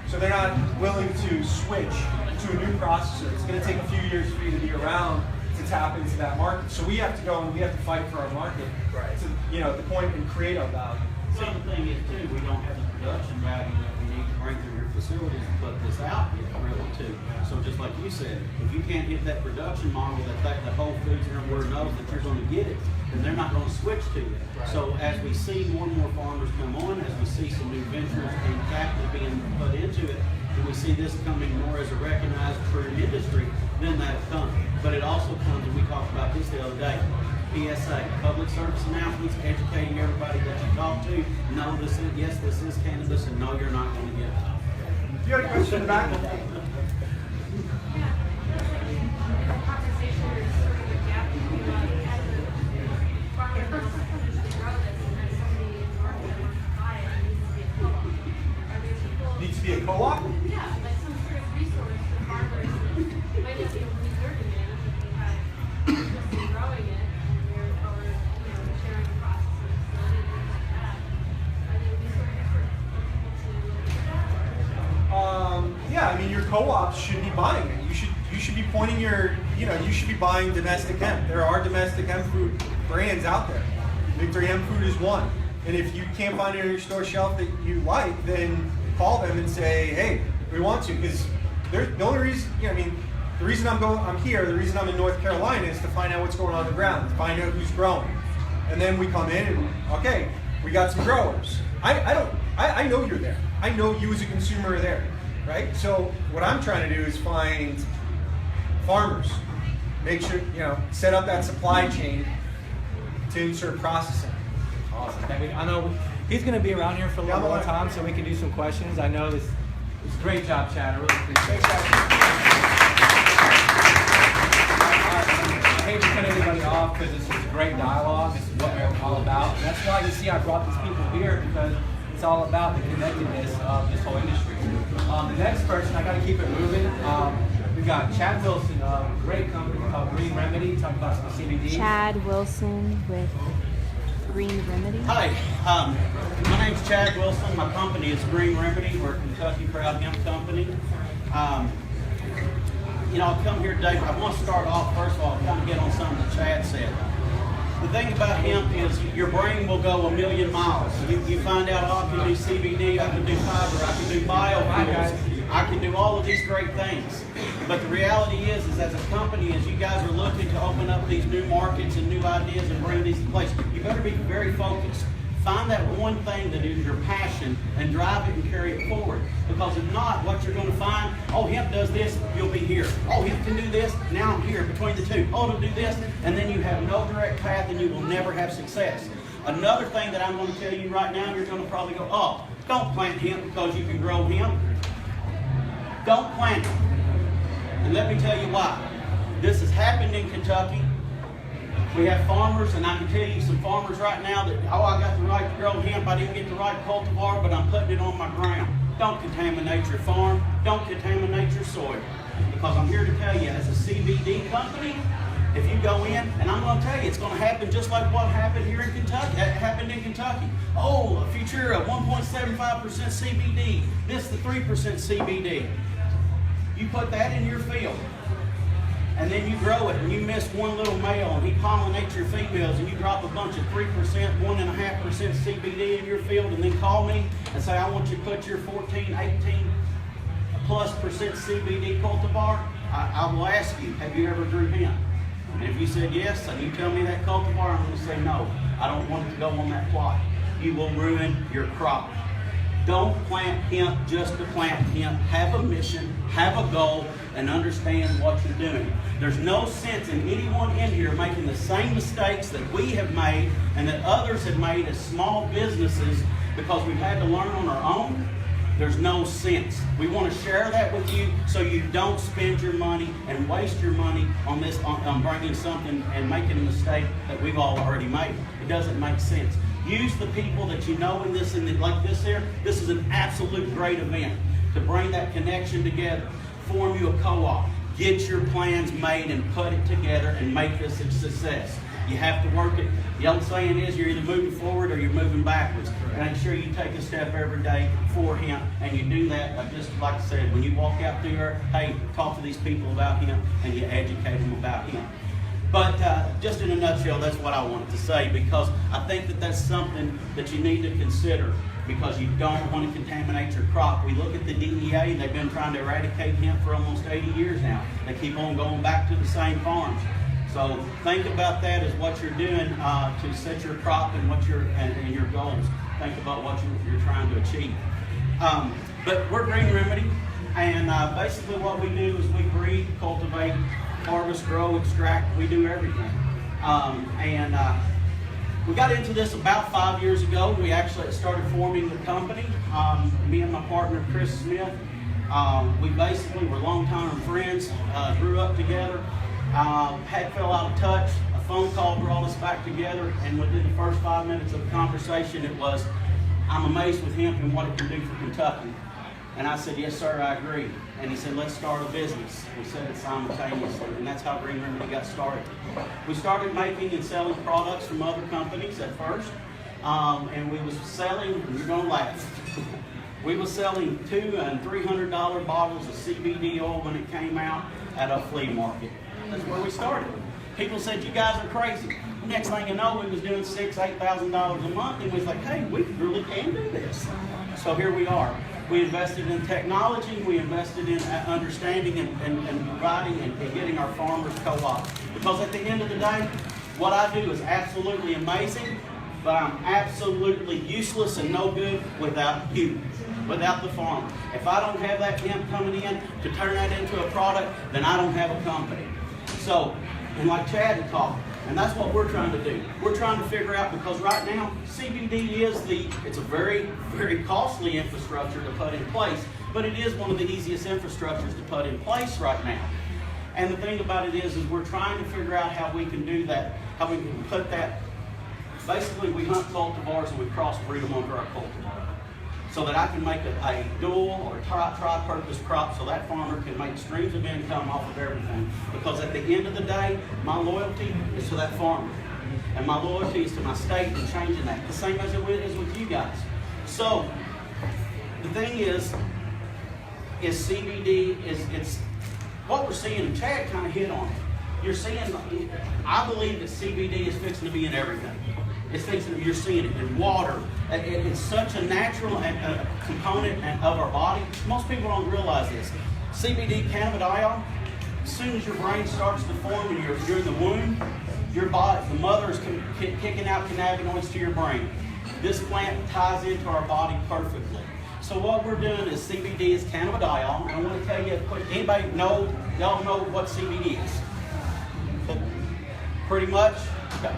[SPEAKER 5] So they're not willing to switch to a new processor. It's going to take a few years for you to be around to tap into that market. So we have to go and we have to fight for our market,
[SPEAKER 2] right?
[SPEAKER 5] To, at the point and create our value.
[SPEAKER 4] The other thing is too, we don't have the production value that we need to bring through your facilities to put this out yet, really too. So just like you said, if you can't hit that production model that Whole Foods and everywhere knows that you're going to get it, then they're not going to switch to you. Right. So as we see more and more farmers come on, as we see some new ventures and capital being put into it, and we see this coming more as a recognized true industry, then that'll come. But it also comes, and we talked about this the other day, PSA, public service announcements, educating everybody that you talk to. No, this is cannabis, and no, you're not going to get it.
[SPEAKER 5] You got a question in the back? Needs to be a co-op?
[SPEAKER 3] Yeah, like some sort of resource for farmers who might not be able to meet their demand if they had interest in growing it or sharing the process of facility, things like that. Are there resources for people to
[SPEAKER 5] Yeah, I mean your co-ops should be buying it. You should be pointing you should be buying domestic hemp. There are domestic hemp food brands out there. Victory Hemp Food is one. And if you can't find it on your store shelf that you like, then call them and say, hey, we want to, because the only reason, the reason I'm here, the reason I'm in North Carolina is to find out what's going on the ground, to find out who's growing. And then we come in and, okay, we got some growers. I know you're there. I know you as a consumer are there, right? So what I'm trying to do is find farmers, make sure, set up that supply chain to insert processing.
[SPEAKER 1] Awesome. I know he's going to be around here for a little more time, so we can do some questions. I know this is a great job, Chad. I really appreciate it. I hate to cut everybody off because this is a great dialogue. This is what we're all about. And that's why you see I brought these people here, because it's all about the connectedness of this whole industry. The next person, I got to keep it moving. We've got Chad Wilson, a great company called Green Remedy, talking about some CBD.
[SPEAKER 11] Chad Wilson with Green Remedy.
[SPEAKER 4] Hi, my name's Chad Wilson. My company is Green Remedy. We're a Kentucky proud hemp company. I'll come here today, but I want to start off, first of all, kind of get on something that Chad said. The thing about hemp is your brain will go a million miles. You find out, I can do CBD, I can do fiber, I can do biofuels, I can do all of these great things. But the reality is as a company, as you guys are looking to open up these new markets and new ideas and bring these to place, you better be very focused. Find that one thing that is your passion and drive it and carry it forward. Because if not, what you're going to find, oh, hemp does this, you'll be here. Oh, hemp can do this, now I'm here between the two. Oh, it'll do this, and then you have no direct path and you will never have success. Another thing that I'm going to tell you right now, you're going to probably go, oh, don't plant hemp because you can grow hemp. Don't plant it. And let me tell you why. This has happened in Kentucky. We have farmers, and I can tell you some farmers right now that, oh, I got the right to grow hemp, I didn't get the right cultivar, but I'm putting it on my ground. Don't contaminate your farm. Don't contaminate your soil. Because I'm here to tell you, as a CBD company, if you go in, and I'm going to tell you, it's going to happen just like what happened here in Kentucky. Happened in Kentucky. Oh, a Futura, 1.75% CBD. This the 3% CBD. You put that in your field, and then you grow it, and you miss one little male, and he pollinates your females, and you drop a bunch of 3%, 1.5% CBD in your field, and then call me and say, I want you to put your 14, 18 plus % CBD cultivar. I will ask you, have you ever grew hemp? And if you said yes, and you tell me that cultivar, I'm going to say no. I don't want it to go on that plot. You will ruin your crop. Don't plant hemp just to plant hemp. Have a mission, have a goal, and understand what you're doing. There's no sense in anyone in here making the same mistakes that we have made and that others have made as small businesses because we've had to learn on our own. There's no sense. We want to share that with you so you don't spend your money and waste your money on this, on bringing something and making a mistake that we've all already made. It doesn't make sense. Use the people that you know in this, like this here. This is an absolute great event to bring that connection together. Form you a co-op. Get your plans made and put it together and make this a success. You have to work it. The old saying is you're either moving forward or you're moving backwards. Make sure you take a step every day for hemp, and you do that, just like I said, when you walk out through here, hey, talk to these people about hemp and you educate them about hemp. But just in a nutshell, that's what I wanted to say, because I think that that's something that you need to consider, because you don't want to contaminate your crop. We look at the DEA, they've been trying to eradicate hemp for almost 80 years now. They keep on going back to the same farms. So think about that as what you're doing to set your crop and what and your goals. Think about what you're trying to achieve. But we're Green Remedy, and basically what we do is we breed, cultivate, harvest, grow, extract. We do everything. We got into this about 5 years ago. We actually started forming the company. Me and my partner, Chris Smith, we basically were longtime friends, grew up together, fell out of touch. A phone call brought us back together, and within the first 5 minutes of the conversation, it was, I'm amazed with hemp and what it can do for Kentucky. And I said, yes, sir, I agree. And he said, let's start a business. We said it simultaneously, and that's how Green Remedy got started. We started making and selling products from other companies at first, and we was selling, and you're gonna laugh, we was selling $200 and $300 bottles of CBD oil when it came out at a flea market. That's where we started. People said, you guys are crazy. Next thing you know, we was doing $6,000, $8,000 a month, and we was like, hey, we really can do this. So here we are. We invested in technology, we invested in understanding and providing and getting our farmers co-op. Because at the end of the day, what I do is absolutely amazing, but I'm absolutely useless and no good without you, without the farmer. If I don't have that hemp coming in to turn that into a product, then I don't have a company. So, and like Chad had talked, and that's what we're trying to do. We're trying to figure out, because right now, CBD it's a very, very costly infrastructure to put in place, but it is one of the easiest infrastructures to put in place right now. And the thing about it is we're trying to figure out how we can do that, how we can put that. Basically, we hunt cultivars and we crossbreed them onto our cultivar, so that I can make a dual or tri-purpose crop, so that farmer can make streams of income off of everything. Because at the end of the day, my loyalty is to that farmer, and my loyalty is to my state and changing that, the same as it is with you guys. So the thing is CBD it's what we're seeing, and Chad kind of hit on it. You're seeing, I believe that CBD is fixing to be in everything. It's fixing, you're seeing it in water. It's such a natural component of our body. Most people don't realize this. CBD, cannabidiol, as soon as your brain starts to form and you're in the womb, your body, the mother is kicking out cannabinoids to your brain. This plant ties into our body perfectly. So what we're doing is CBD is cannabidiol. And I want to tell you, anybody know, y'all know what CBD is? Pretty much? Okay.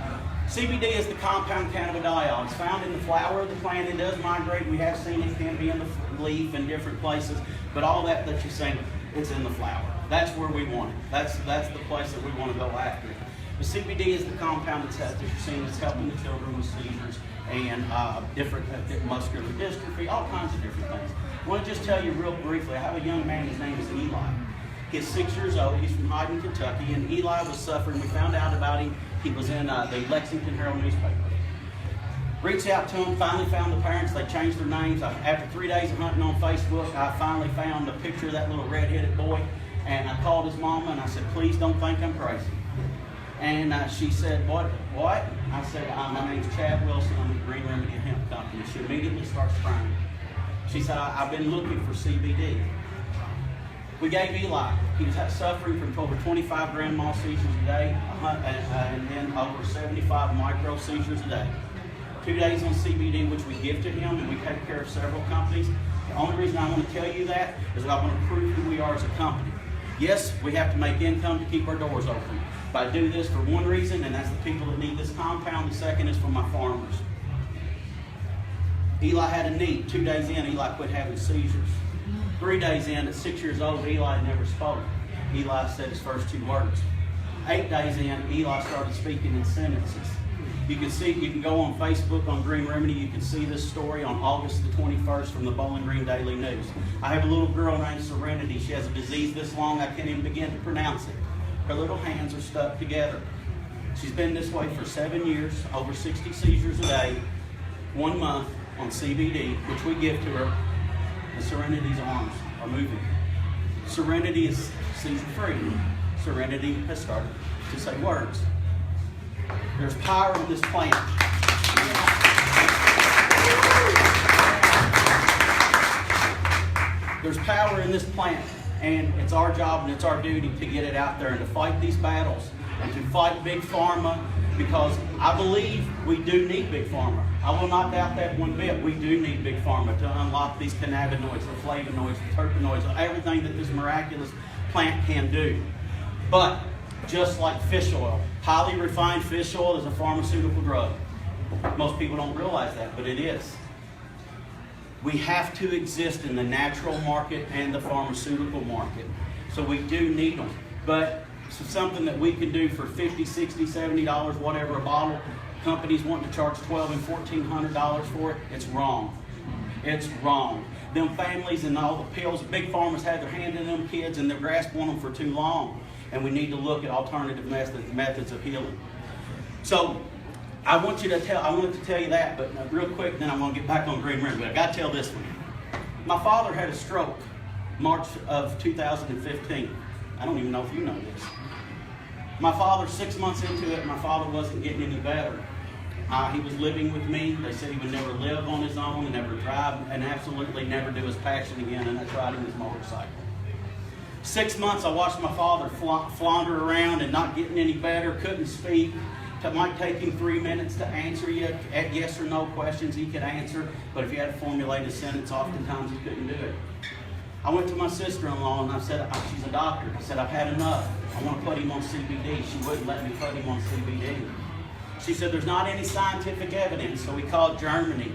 [SPEAKER 4] CBD is the compound cannabidiol. It's found in the flower of the plant. It does migrate. We have seen it can be in the leaf in different places, but all that you're saying, it's in the flower. That's where we want it. That's the place that we want to go after. The CBD is the compound that you're seeing that's helping the children with seizures and different muscular dystrophy, all kinds of different things. I want to just tell you real briefly, I have a young man, his name is Eli. He's 6 years old, he's from Hyden, Kentucky, and Eli was suffering. We found out about him. He was in the Lexington Herald newspaper. Reached out to him, finally found the parents. They changed their names. After 3 days of hunting on Facebook, I finally found a picture of that little red-headed boy, and I called his mama and I said, please don't think I'm crazy. And she said, what? I said, my name's Chad Wilson. I'm with Green Remedy Hemp Company. She immediately starts crying. She said, I've been looking for CBD. We gave Eli, he was suffering from over 25 grand mal seizures a day, and then over 75 micro seizures a day. 2 days on CBD, which we give to him, and we take care of several companies. The only reason I want to tell you that is that I want to prove who we are as a company. Yes, we have to make income to keep our doors open. But I do this for one reason, and that's the people that need this compound. The second is for my farmers. Eli had a need. 2 days in, Eli quit having seizures. 3 days in, at 6 years old, Eli never spoke. Eli said his first 2 words. 8 days in, Eli started speaking in sentences. You can go on Facebook on Green Remedy. You can see this story on August the 21st from the Bowling Green Daily News. I have a little girl named Serenity. She has a disease this long I can't even begin to pronounce it. Her little hands are stuck together. She's been this way for 7 years, over 60 seizures a day, 1 month on CBD, which we give to her, and Serenity's arms are moving. Serenity is seizure-free. Serenity has started to say words. There's power in this plant. There's power in this plant, and it's our job and it's our duty to get it out there and to fight these battles and to fight Big Pharma, because I believe we do need Big Pharma. I will not doubt that one bit. We do need Big Pharma to unlock these cannabinoids, the flavonoids, the terpenoids, everything that this miraculous plant can do. But just like fish oil, highly refined fish oil is a pharmaceutical drug. Most people don't realize that, but it is. We have to exist in the natural market and the pharmaceutical market. So we do need them. But something that we can do for $50, $60, $70, whatever a bottle, companies want to charge $1,200 and $1,400 for it, it's wrong. It's wrong. Them families and all the pills, big pharma's had their hand in them kids and they've grasped on them for too long. And we need to look at alternative methods of healing. So I wanted to tell you that, but real quick, then I'm going to get back on Green Remedy. But I got to tell this one. My father had a stroke March of 2015. I don't even know if you know this. My father, 6 months into it, my father wasn't getting any better. He was living with me. They said he would never live on his own and never drive and absolutely never do his passion again, and that's riding his motorcycle. 6 months I watched my father flounder around and not getting any better, couldn't speak. It might take him 3 minutes to answer you at yes or no questions he could answer, but if you had to formulate a sentence, oftentimes he couldn't do it. I went to my sister-in-law and I said, she's a doctor. I said, I've had enough. I want to put him on CBD. She wouldn't let me put him on CBD. She said, there's not any scientific evidence. So we called Germany.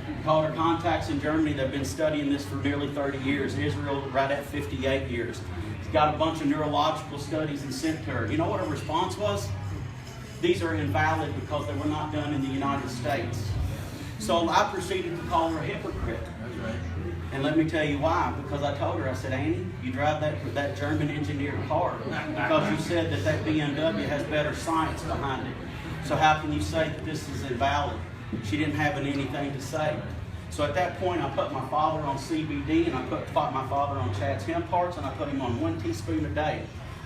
[SPEAKER 4] We called our contacts in Germany. They've been studying this for nearly 30 years. Israel, right at 58 years. She's got a bunch of neurological studies and sent to her. You know what her response was? These are invalid because they were not done in the United States. So I proceeded to call her a hypocrite. That's right. And let me tell you why. Because I told her, I said, Annie, you drive that German engineered car because you said that BMW has better science behind it. So how can you say that this is invalid? She didn't have anything to say. So at that point, I put my father on CBD and I put my father on Chad's hemp parts, and I put him on 1 teaspoon a day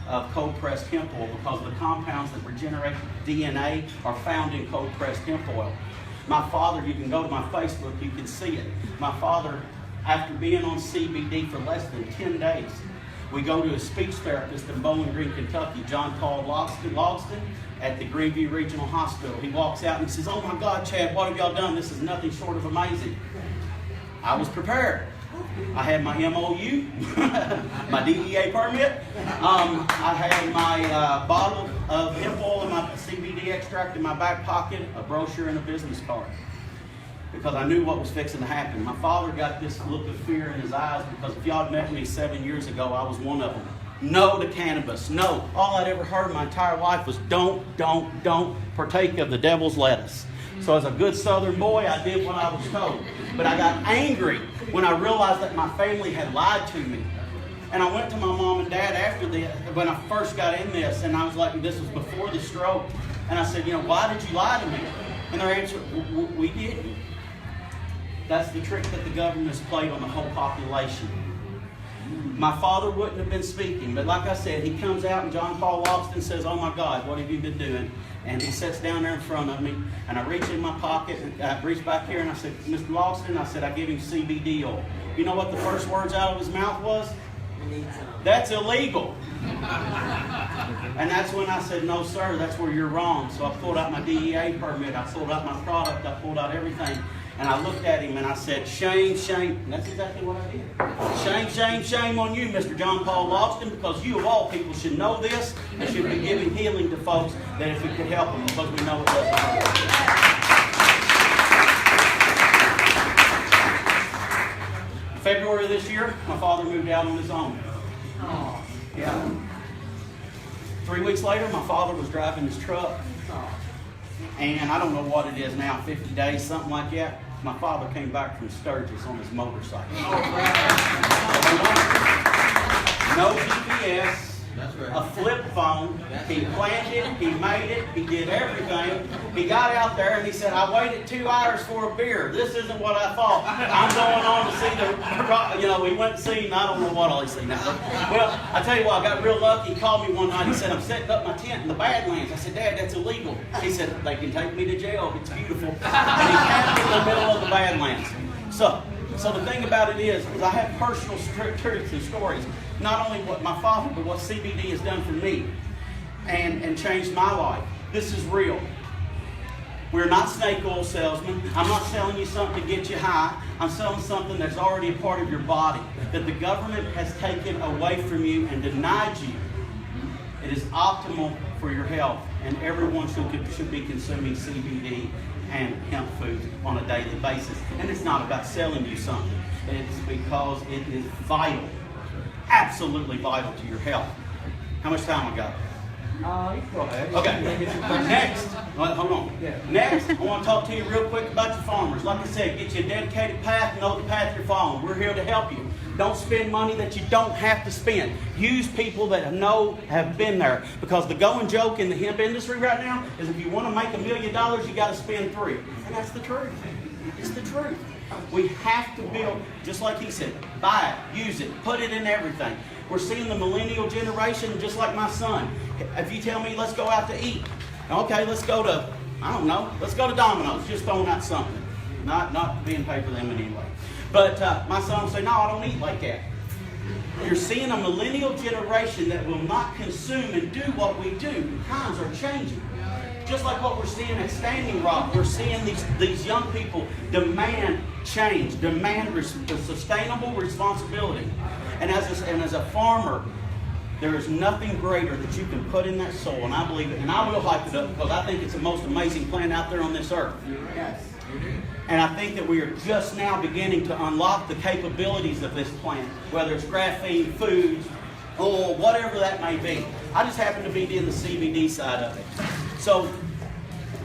[SPEAKER 4] of cold-pressed hemp oil because the compounds that regenerate DNA are found in cold-pressed hemp oil. My father, you can go to my Facebook, you can see it. My father, after being on CBD for less than 10 days, we go to a speech therapist in Bowling Green, Kentucky, John Paul Logston, at the Greenview Regional Hospital. He walks out and he says, oh my God, Chad, what have y'all done? This is nothing short of amazing. I was prepared. I had my MOU, my DEA permit. I had my bottle of hemp oil and my CBD extract in my back pocket, a brochure and a business card. Because I knew what was fixing to happen. My father got this look of fear in his eyes because if y'all had met me 7 years ago, I was one of them. No to cannabis. No. All I'd ever heard my entire life was don't partake of the devil's lettuce. So as a good Southern boy, I did what I was told. But I got angry when I realized that my family had lied to me. And I went to my mom and dad after this, when I first got in this, and I was like, this was before the stroke. And I said, why did you lie to me? And their answer, we didn't. That's the trick that the government has played on the whole population. My father wouldn't have been speaking, but like I said, he comes out and John Paul Logston says, oh my God, what have you been doing? And he sits down there in front of me, and I reach in my pocket, and I reach back here, and I said, Mr. Logston, I said, I give him CBD oil. You know what the first words out of his mouth was? That's illegal. And that's when I said, no, sir, that's where you're wrong. So I pulled out my DEA permit, I pulled out my product, I pulled out everything. And I looked at him and I said, shame, shame. And that's exactly what I did. Shame, shame, shame on you, Mr. John Paul Lofton, because you of all people should know this and should be giving healing to folks that if it could help them, because we know it doesn't work. February of this year, my father moved out on his own. Yeah. 3 weeks later, my father was driving his truck. And I don't know what it is now, 50 days, something like that. My father came back from Sturgis on his motorcycle. No GPS, a flip phone. He planned it, he made it, he did everything. He got out there and he said, I waited 2 hours for a beer. This isn't what I thought. I'm going on to see we went to see, I don't know what all he's seen now. Well, I tell you what, I got real lucky. He called me one night. He said, I'm setting up my tent in the Badlands. I said, Dad, that's illegal. He said, they can take me to jail. It's beautiful. And he camped in the middle of the Badlands. So the thing about it is I have personal truths and stories. Not only what my father, but what CBD has done for me and changed my life. This is real. We're not snake oil salesmen. I'm not selling you something to get you high. I'm selling something that's already a part of your body, that the government has taken away from you and denied you. It is optimal for your health, and everyone should be consuming CBD and hemp food on a daily basis. And it's not about selling you something. It's because it is vital. Absolutely vital to your health. How much time I got?
[SPEAKER 1] Go ahead.
[SPEAKER 4] Okay. Next, hold on. Next, I want to talk to you real quick about your farmers. Like I said, get you a dedicated path, know the path you're following. We're here to help you. Don't spend money that you don't have to spend. Use people that have been there. Because the going joke in the hemp industry right now is if you want to make $1 million, you got to spend $3 million. And that's the truth. It's the truth. We have to build, just like he said, buy it, use it, put it in everything. We're seeing the millennial generation just like my son. If you tell me, let's go out to eat. Okay, let's go to, I don't know, let's go to Domino's, just throwing out something. Not being paid for them in any way. But my son will say, no, I don't eat like that. You're seeing a millennial generation that will not consume and do what we do. Times are changing. Just like what we're seeing at Standing Rock, we're seeing these young people demand change, demand sustainable responsibility. And as a farmer, there is nothing greater that you can put in that soil, and I believe it, and I will hype it up because I think it's the most amazing plant out there on this earth. Yes. And I think that we are just now beginning to unlock the capabilities of this plant, whether it's graphene, foods, or whatever that may be. I just happen to be in the CBD side of it. So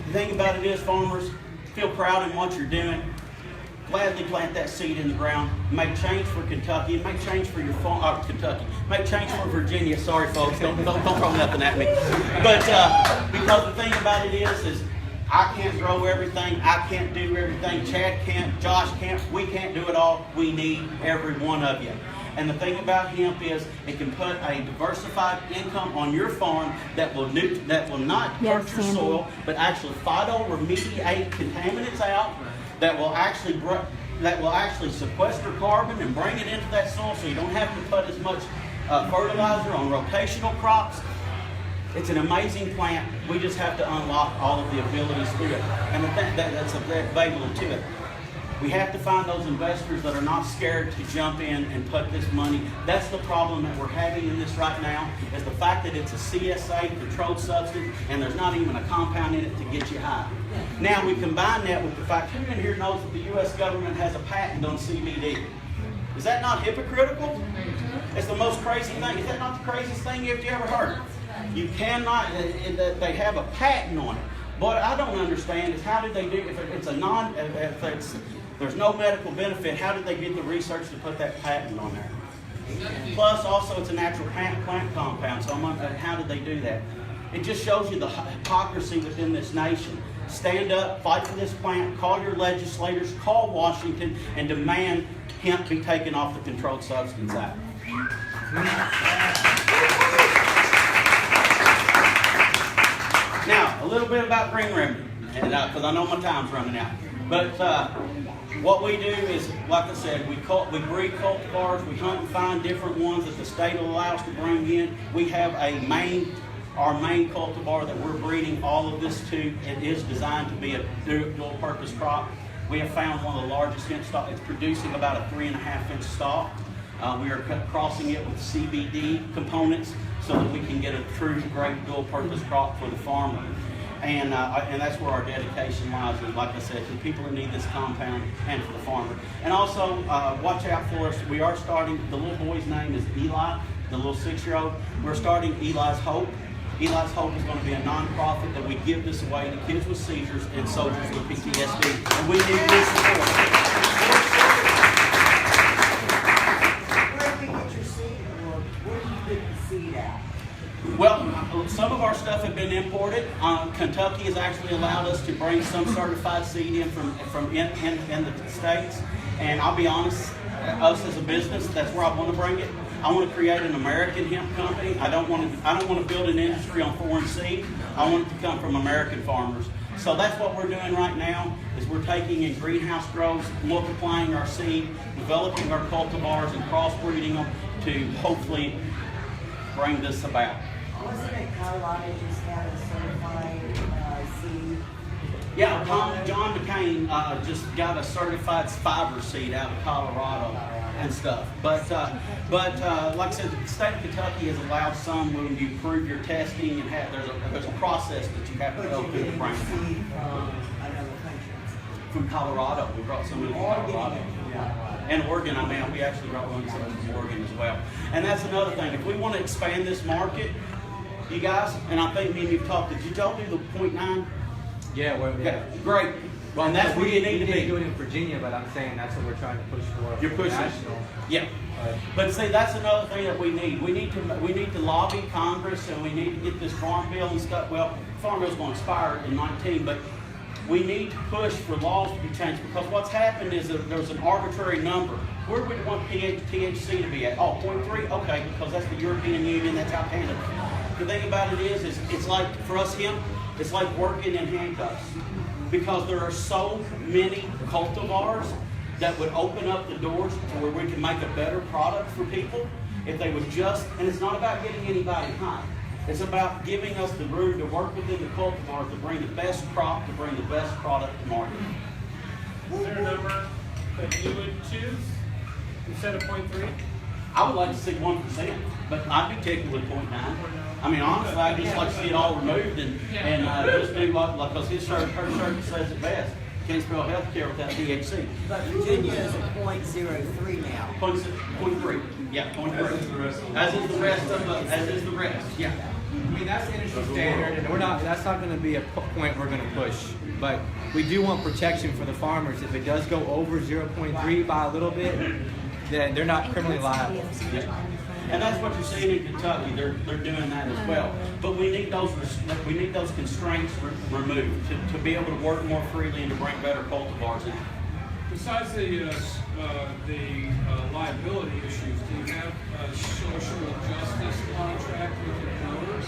[SPEAKER 4] the thing about it is, farmers, feel proud in what you're doing. Gladly plant that seed in the ground. Make change for Kentucky and make change for your farm. Kentucky. Make change for Virginia. Sorry, folks. Don't throw nothing at me. But because the thing about it is I can't grow everything. I can't do everything. Chad can't. Josh can't. We can't do it all. We need every one of you. And the thing about hemp is it can put a diversified income on your farm that will not hurt your soil, but actually phytoremediate contaminants out that will actually sequester carbon and bring it into that soil, so you don't have to put as much fertilizer on rotational crops. It's an amazing plant. We just have to unlock all of the abilities through it, and that's available to it. We have to find those investors that are not scared to jump in and put this money. That's the problem that we're having in this right now, is the fact that it's a CSA, controlled substance, and there's not even a compound in it to get you high. Now we combine that with the fact, who in here knows that the U.S. government has a patent on CBD? Is that not hypocritical? It's the most crazy thing. Is that not the craziest thing you've ever heard? You cannot, they have a patent on it. What I don't understand is how did they do, if there's no medical benefit, how did they get the research to put that patent on there? Plus, also, it's a natural plant compound, so how did they do that? It just shows you the hypocrisy within this nation. Stand up, fight for this plant, call your legislators, call Washington, and demand hemp be taken off the Controlled Substance Act. Now, a little bit about Green Remedy, because I know my time's running out. But what we do is, like I said, we breed cultivars, we hunt and find different ones that the state will allow us to bring in. We have our main cultivar that we're breeding all of this to. It is designed to be a dual purpose crop. We have found one of the largest hemp stalks. It's producing about a 3.5-inch stalk. We are crossing it with CBD components so that we can get a true great dual purpose crop for the farmer. And that's where our dedication lies, is, like I said, to the people who need this compound and for the farmer. And also, watch out for us. We are starting, the little boy's name is Eli, the little 6-year-old. We're starting Eli's Hope. Eli's Hope is going to be a nonprofit that we give this away to kids with seizures and soldiers with PTSD. And we need this support.
[SPEAKER 13] Where do we get your seed, or where do you get the seed at?
[SPEAKER 4] Well, some of our stuff have been imported. Kentucky has actually allowed us to bring some certified seed in from in the states. And I'll be honest, us as a business, that's where I want to bring it. I want to create an American hemp company. I don't want to build an industry on foreign seed. I want it to come from American farmers. So that's what we're doing right now, is we're taking in greenhouse grows, multiplying our seed, developing our cultivars and crossbreeding them to hopefully bring this about.
[SPEAKER 13] Wasn't it Colorado just had a certified seed?
[SPEAKER 4] Yeah, John McCain just got a certified fiber seed out of Colorado and stuff. But like I said, the state of Kentucky has allowed some when you prove your testing and there's a process that you have to go through to bring
[SPEAKER 13] seed from another country.
[SPEAKER 4] From Colorado. We brought some in from Colorado. Yeah. And Oregon, we actually brought one from Oregon as well. And that's another thing. If we want to expand this market, you guys, and I think me and you've talked, did y'all do the 0.9?
[SPEAKER 1] Yeah,
[SPEAKER 4] great. Well, and that's where you need to be.
[SPEAKER 1] We do it in Virginia, but I'm saying that's what we're trying to push for.
[SPEAKER 4] You're pushing.
[SPEAKER 1] National.
[SPEAKER 4] Yeah. But see, that's another thing that we need. We need to lobby Congress, and we need to get this farm bill and stuff. Well, farm bill's going to expire in 19, but we need to push for laws to be changed, because what's happened is that there's an arbitrary number. Where do we want THC to be at? Oh, 0.3? Okay, because that's the European Union, that's how Canada. The thing about it is it's like, for us hemp, it's like working in handcuffs. Because there are so many cultivars that would open up the doors to where we can make a better product for people if they would just, and it's not about getting anybody high. It's about giving us the room to work within the cultivars to bring the best crop, to bring the best product to market.
[SPEAKER 7] Is there a number that you would choose instead of 0.3?
[SPEAKER 4] I would like to see 1%, but I'd be tickled with 0.9. I mean, honestly, I'd just like to see it all removed and just do like, because her shirt says it best. Can't spell healthcare without THC.
[SPEAKER 13] But Virginia is at 0.03 now.
[SPEAKER 4] 0.3. Yeah, 0.3. As is the rest. Yeah.
[SPEAKER 1] I mean, that's the industry standard, and that's not going to be a point we're going to push. But we do want protection for the farmers. If it does go over 0.3 by a little bit, then they're not criminally liable.
[SPEAKER 4] Yeah. And that's what you're seeing in Kentucky. They're doing that as well. But we need those constraints removed to be able to work more freely and to bring better cultivars in.
[SPEAKER 6] Besides the liability issues, do you have a social justice contract with your growers?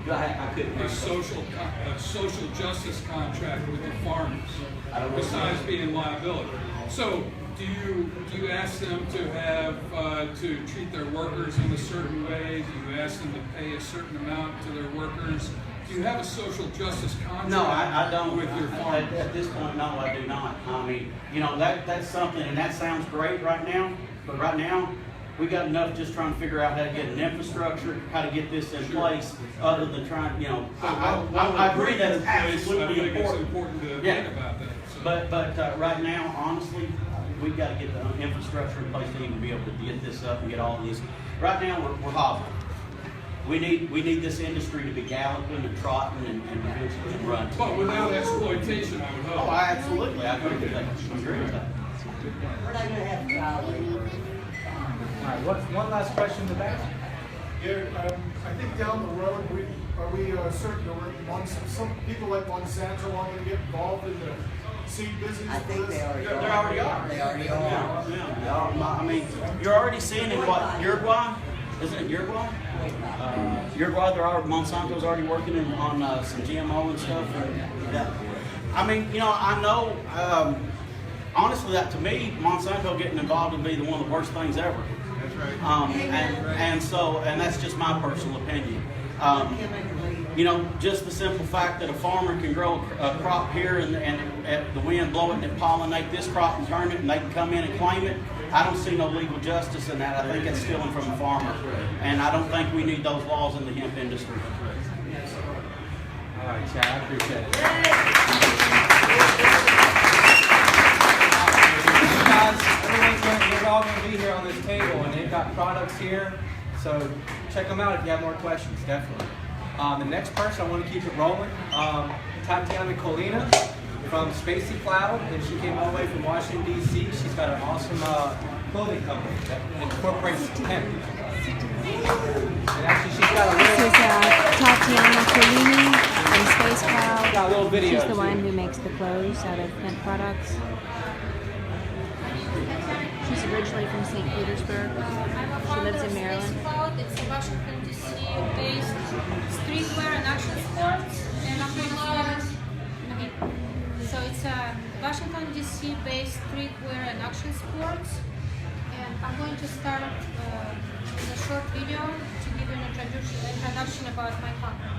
[SPEAKER 6] A social justice contract with the farmers, besides being liability. So, do you ask them to have to treat their workers in a certain way? Do you ask them to pay a certain amount to their workers? Do you have a social justice contract?
[SPEAKER 4] No, I don't.
[SPEAKER 6] With your farmers?
[SPEAKER 4] At this point, no, I do not. I mean, that's something, and that sounds great right now. But right now, we got enough just trying to figure out how to get an infrastructure, how to get this in place, other than trying, I agree that it's absolutely important.
[SPEAKER 6] It's important to think about that. So.
[SPEAKER 4] But right now, honestly, we've got to get the infrastructure in place to even be able to get this up and get all of these. Right now, we're hobbling. We need this industry to be galloping and trotting and eventually running.
[SPEAKER 6] But without exploitation, I would hope.
[SPEAKER 4] Oh, absolutely. I agree with that.
[SPEAKER 13] We're not going to have Galbraith.
[SPEAKER 1] All right, one last question in the back?
[SPEAKER 15] Yeah, I think down the road, are we certain that some people like Monsanto aren't going to get involved in the seed business?
[SPEAKER 13] I think they already are.
[SPEAKER 4] They already are.
[SPEAKER 13] They already are.
[SPEAKER 4] Yeah. I mean, you're already seeing in what, Uruguay? Isn't it Uruguay? Uruguay, Monsanto's already working on some GMO and stuff. Yeah. I mean, you know, I know, honestly, that to me, Monsanto getting involved would be one of the worst things ever.
[SPEAKER 5] That's right.
[SPEAKER 4] And that's just my personal opinion. You know, just the simple fact that a farmer can grow a crop here and the wind blow it and it pollinate this crop and turn it, and they can come in and claim it. I don't see no legal justice in that. I think it's stealing from the farmer, and I don't think we need those laws in the hemp industry.
[SPEAKER 1] All right, Chad, I appreciate it. They're all going to be here on this table, and they've got products here, so check them out if you have more questions, definitely. The next person, I want to keep it rolling. Tatiana Colina from Spacey Cloud, and she came all the way from Washington, D.C. She's got an awesome clothing company that incorporates hemp. And actually, she's got a little...
[SPEAKER 11] This is Tatiana Colini from Space Cloud.
[SPEAKER 1] Got a little video.
[SPEAKER 11] She's the one who makes the clothes out of hemp products. She's originally from St. Petersburg. She lives in Maryland.
[SPEAKER 3] It's a Washington, D.C. based streetwear and action sports. And I'm going to so it's a Washington, D.C. based streetwear and action sports. And I'm going to start with a short video to give you an introduction about my company.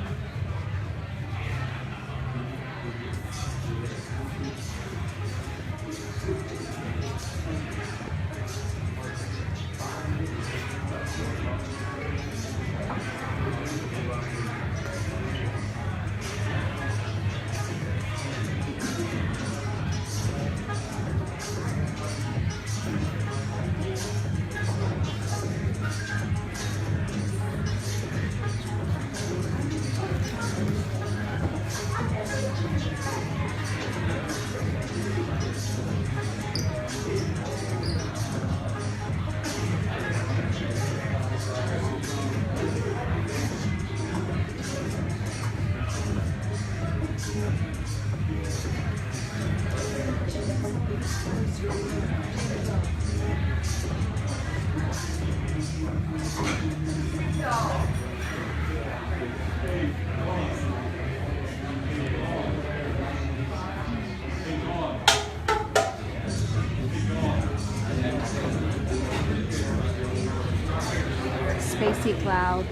[SPEAKER 11] Spacey Cloud.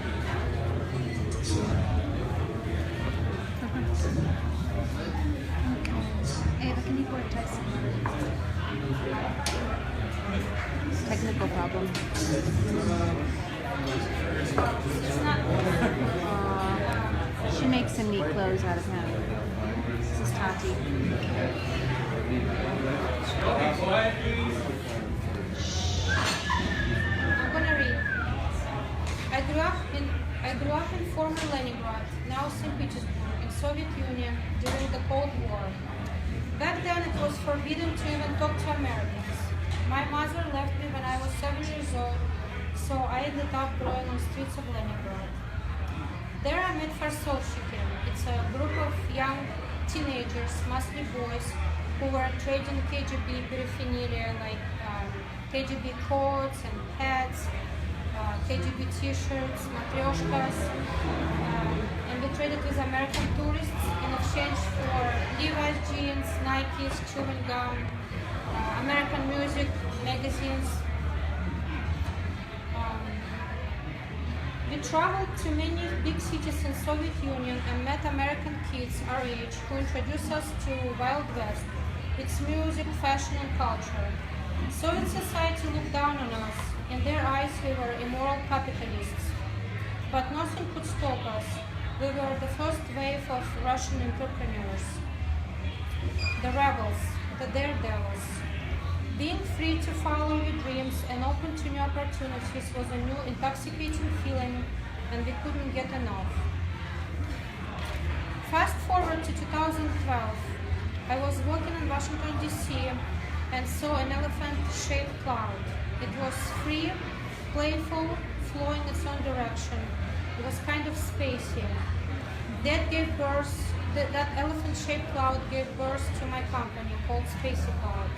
[SPEAKER 11] Technical problem. She makes some neat clothes out of hemp. This is Tati.
[SPEAKER 3] I'm gonna read. I grew up in former Leningrad, now St. Petersburg, in Soviet Union during the Cold War. Back then it was forbidden to even talk to Americans. My mother left me when I was 7 years old, so I ended up growing on streets of Leningrad. There I met Firestone. It's a group of young teenagers, mostly boys, who were trading KGB paraphernalia like KGB coats and hats, KGB t-shirts, matryoshkas, and we traded with American tourists in exchange for Levi's jeans, Nikes, chewing gum, American music, magazines. We traveled to many big cities in Soviet Union and met American kids our age who introduced us to Wild West, its music, fashion, and culture. Soviet society looked down on us. In their eyes, we were immoral capitalists. But nothing could stop us. We were the first wave of Russian entrepreneurs. The rebels, the daredevils. Being free to follow your dreams and open to new opportunities was a new intoxicating feeling, and we couldn't get enough. Fast forward to 2012. I was walking in Washington, D.C. and saw an elephant-shaped cloud. It was free, playful, flowing its own direction. It was kind of spacey. That elephant-shaped cloud gave birth to my company called Spacey Cloud.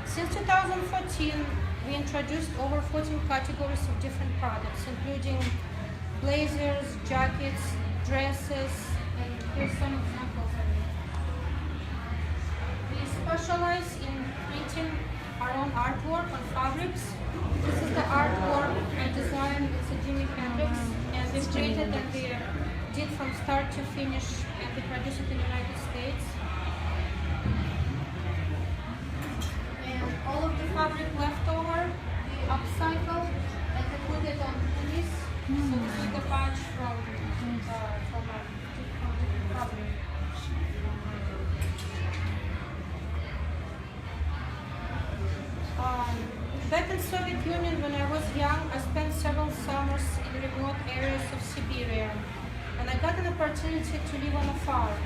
[SPEAKER 3] Since 2014, we introduced over 14 categories of different products, including blazers, jackets, dresses, and here's some examples of it. specialize in printing our own artwork on fabrics. This is the artwork and design. It's a Jimi Hendrix, and we created and we did from start to finish, and we produced it in the United States. And all of the fabric left over, we upcycle and we put it on hoodies. So we took the patch from fabric. Back in Soviet Union, when I was young, I spent several summers in remote areas of Siberia, and I got an opportunity to live on a farm.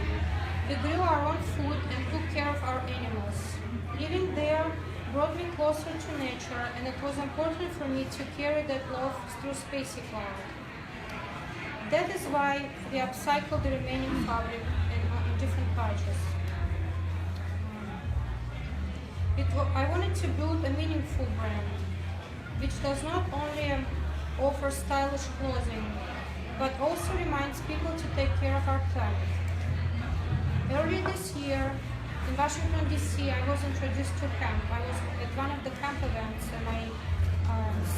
[SPEAKER 3] We grew our own food and took care of our animals. Living there brought me closer to nature, and it was important for me to carry that love through Spacey Cloud. That is why we upcycled the remaining fabric in different patches. I wanted to build a meaningful brand, which does not only offer stylish clothing, but also reminds people to take care of our planet. Earlier this year, in Washington, D.C., I was introduced to hemp. I was at one of the hemp events, and I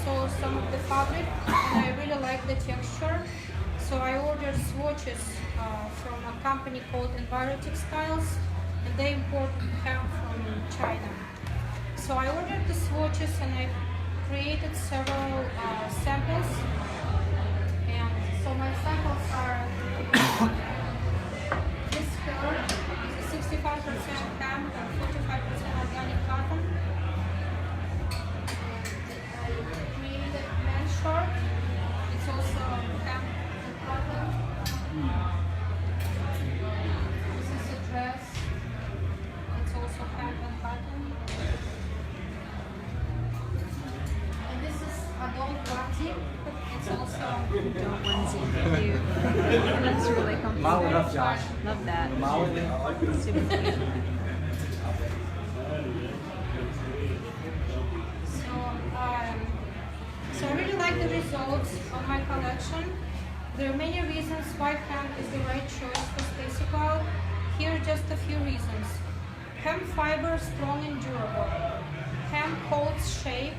[SPEAKER 3] saw some of the fabric, and I really liked the texture. So I ordered swatches from a company called Enviro Textiles, and they import hemp from China. So I ordered the swatches and I created several samples. And so my samples are this skirt is a 65% hemp and 45% organic cotton. And I created men's short. It's also hemp and cotton. This is a dress. It's also hemp and cotton. Adult onesie. It's also
[SPEAKER 11] adult onesie. Cute. That's really comfortable.
[SPEAKER 1] Model it up, Josh.
[SPEAKER 11] Love that.
[SPEAKER 1] Model it.
[SPEAKER 11] Super cute.
[SPEAKER 3] So I really like the results of my collection. There are many reasons why hemp is the right choice for Spacey Cloud. Here are just a few reasons. Hemp fiber is strong and durable. Hemp holds shape.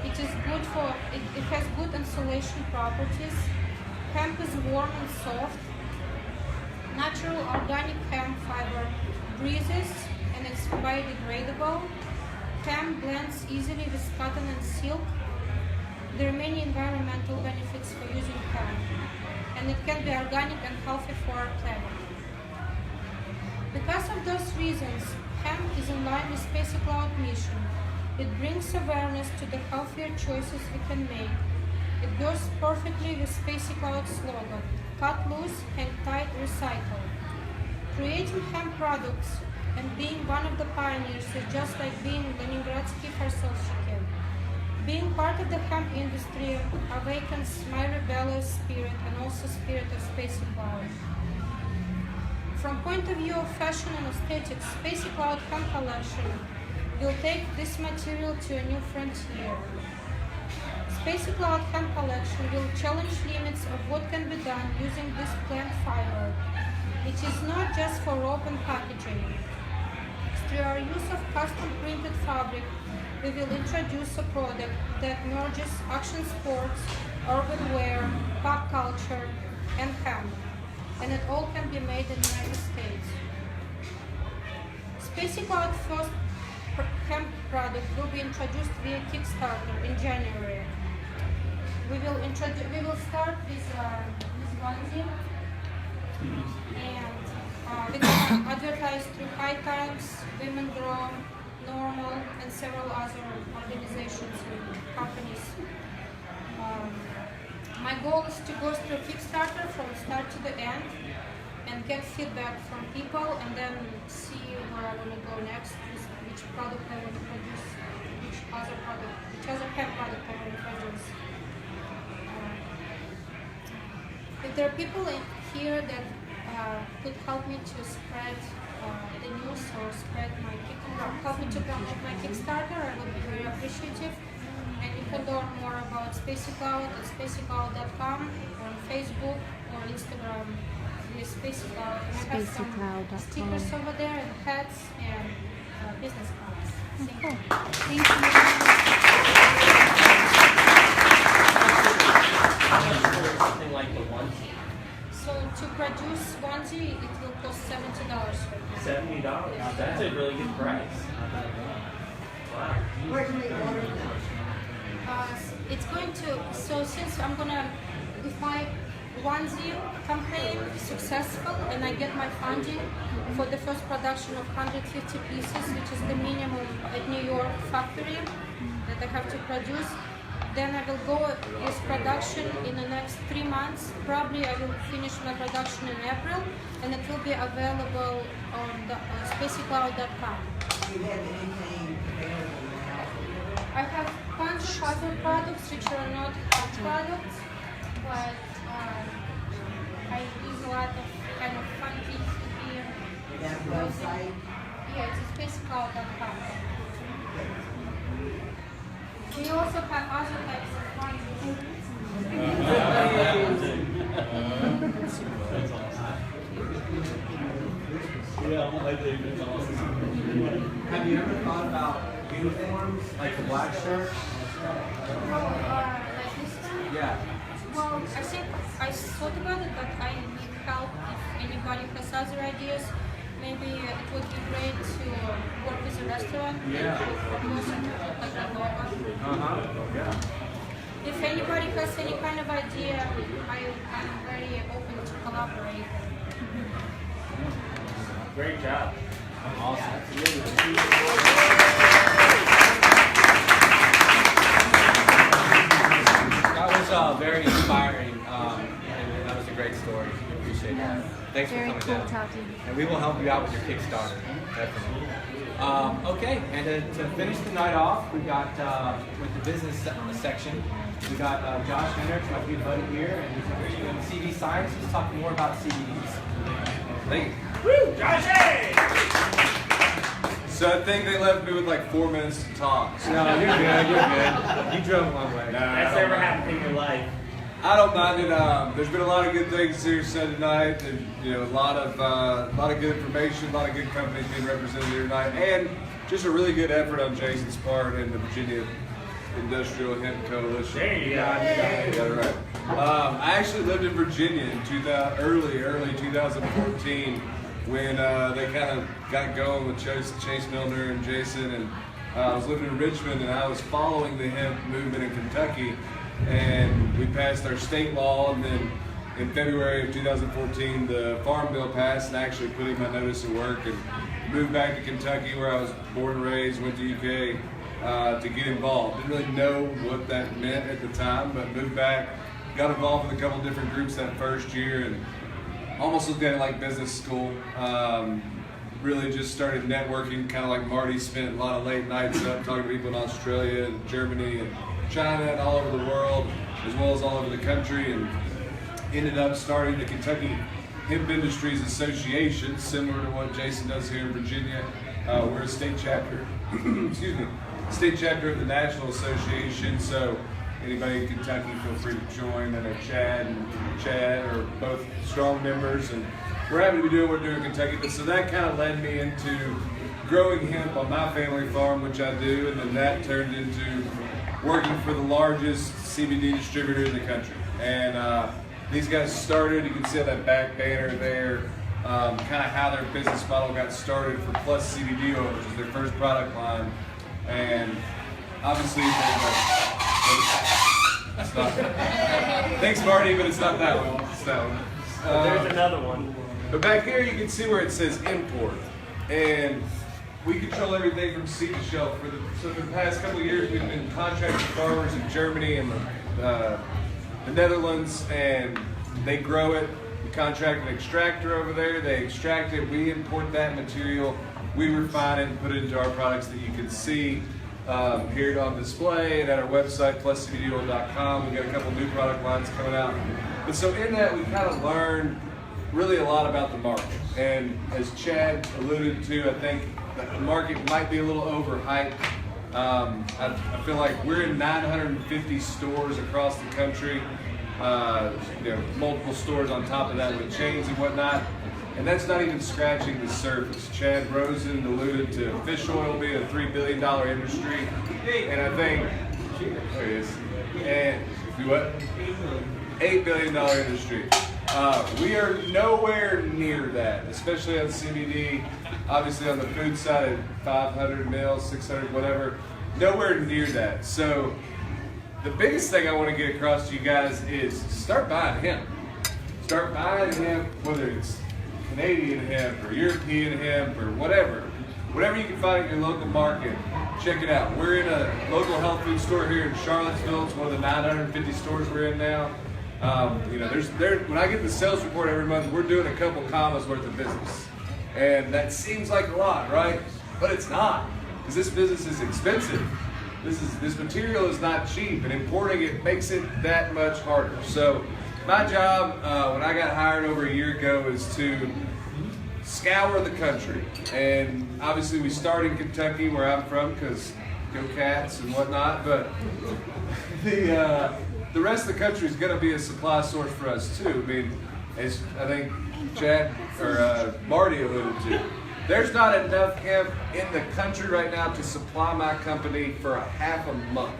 [SPEAKER 3] It is good for, it has good insulation properties. Hemp is warm and soft. Natural organic hemp fiber breathes and it's biodegradable. Hemp blends easily with cotton and silk. There are many environmental benefits for using hemp, and it can be organic and healthy for our planet. Because of those reasons, hemp is in line with Spacey Cloud mission. It brings awareness to the healthier choices we can make. It goes perfectly with Spacey Cloud's slogan, cut loose, hang tight, recycle. Creating hemp products and being one of the pioneers is just like being Leningradsky Kharsolshiki. Being part of the hemp industry awakens my rebellious spirit and also spirit of Spacey Cloud. From point of view of fashion and aesthetics, Spacey Cloud hemp collection will take this material to a new frontier. Spacey Cloud hemp collection will challenge limits of what can be done using this plant fiber. It is not just for open packaging. Through our use of custom printed fabric, we will introduce a product that merges action sports, urban wear, pop culture, and hemp. And it all can be made in the United States. Spacey Cloud's first hemp product will be introduced via Kickstarter in January. We will start with onesie, and we can advertise through High Times, Women Grow, Normal, and several other organizations and companies. My goal is to go through Kickstarter from start to the end and get feedback from people, and then see where I want to go next, which product I want to produce, which other hemp product I want to produce. If there are people in here that could help me to spread the news or help me to promote my Kickstarter, I would be very appreciative. And you can learn more about Spacey Cloud at spaceycloud.com, on Facebook or Instagram with Spacey Cloud. And I have some stickers over there and hats, and business class.
[SPEAKER 10] Cool. Thank you.
[SPEAKER 2] Something like the onesie.
[SPEAKER 3] So to produce onesie, it will cost $70 for me.
[SPEAKER 2] $70. That's a really good price. Wow.
[SPEAKER 13] Where can we order them?
[SPEAKER 3] It's going to, so since I'm gonna, if my onesie campaign is successful and I get my funding for the first production of 150 pieces, which is the minimum at New York factory that I have to produce, then I will go with production in the next 3 months. Probably I will finish my production in April, and it will be available on the spaceycloud.com.
[SPEAKER 13] Do you have anything available now?
[SPEAKER 3] I have a bunch of other products which are not hot products, but I use a lot of kind of funky beer.
[SPEAKER 13] That website?
[SPEAKER 3] Yeah, it's spaceycloud.com. We also have other types of funky.
[SPEAKER 1] Have you ever thought about uniforms, like the black shirt?
[SPEAKER 3] Like this one?
[SPEAKER 1] Yeah.
[SPEAKER 3] Well, I think I thought about it, but I need help if anybody has other ideas. Maybe it would be great to work with a restaurant and to propose like a logo.
[SPEAKER 1] Yeah.
[SPEAKER 3] If anybody has any kind of idea, I'm very open to collaborate.
[SPEAKER 2] Great job.
[SPEAKER 1] Awesome. That was very inspiring, and that was a great story. We appreciate that. Thanks
[SPEAKER 10] Very
[SPEAKER 1] for
[SPEAKER 10] cool
[SPEAKER 1] coming down.
[SPEAKER 10] talking.
[SPEAKER 1] And we will help you out with your Kickstarter, definitely. Okay, and to finish the night off, we got with the business section, we got Josh Hendricks, my good buddy here, and he's going to CD Science. He's talking more about CBDs. Thank you.
[SPEAKER 2] Woo, Joshy!
[SPEAKER 14] So I think they left me with like 4 minutes to talk. So.
[SPEAKER 1] No, you're good. You're good. You drove a long way.
[SPEAKER 2] That's never happened in your life.
[SPEAKER 14] I don't mind it. There's been a lot of good things here said tonight, and a lot of good information, a lot of good companies being represented here tonight, and just a really good effort on Jason's part and the Virginia Industrial Hemp Coalition.
[SPEAKER 2] There you go.
[SPEAKER 14] You got it right. I actually lived in Virginia in early 2014 when they kind of got going with Chase Milner and Jason, and I was living in Richmond, and I was following the hemp movement in Kentucky. And we passed our state law, and then in February of 2014, the Farm Bill passed, and I actually put in my notice of work and moved back to Kentucky, where I was born and raised, went to UK to get involved. Didn't really know what that meant at the time, but moved back, got involved with a couple different groups that first year, and almost looked at it like business school. Really just started networking, kind of like Marty spent a lot of late nights up talking to people in Australia and Germany and China and all over the world, as well as all over the country, and ended up starting the Kentucky Hemp Industries Association, similar to what Jason does here in Virginia. We're a state chapter, excuse me, state chapter of the National Association, so anybody in Kentucky, feel free to join. I know Chad are both strong members, and we're happy to be doing what we're doing in Kentucky. But so that kind of led me into growing hemp on my family farm, which I do, and then that turned into working for the largest CBD distributor in the country. And these guys started, you can see that back banner there, kind of how their business model got started for Plus CBD oil, which is their first product line. And obviously, it's not, thanks Marty, but it's not that one. It's that one.
[SPEAKER 2] There's another one.
[SPEAKER 14] But back here you can see where it says import. And we control everything from seed to shelf. So for the past couple of years, we've been contracting farmers in Germany and the Netherlands, and they grow it. We contract an extractor over there. They extract it. We import that material. We refine it and put it into our products that you can see here on display and at our website, pluscbdoil.com. We've got a couple new product lines coming out. But so in that, we kind of learned really a lot about the market. And as Chad alluded to, I think the market might be a little overhyped. I feel like we're in 950 stores across the country, multiple stores on top of that with chains and whatnot. And that's not even scratching the surface. Chad Rosen alluded to fish oil being a $3 billion industry. And I think, there he is. And what? $8 billion industry. We are nowhere near that, especially on CBD. Obviously on the food side at 500 mils, 600, whatever. Nowhere near that. So the biggest thing I want to get across to you guys is start buying hemp. Start buying hemp, whether it's Canadian hemp or European hemp or whatever. Whatever you can find in your local market, check it out. We're in a local health food store here in Charlottesville. It's one of the 950 stores we're in now. When I get the sales report every month, we're doing a couple commas worth of business. And that seems like a lot, right? But it's not, because this business is expensive. This material is not cheap, and importing it makes it that much harder. So my job when I got hired over a year ago is to scour the country. And obviously we start in Kentucky, where I'm from, because go Cats and whatnot, but the rest of the country is going to be a supply source for us too. I mean, as I think Chad or Marty alluded to, there's not enough hemp in the country right now to supply my company for a half a month.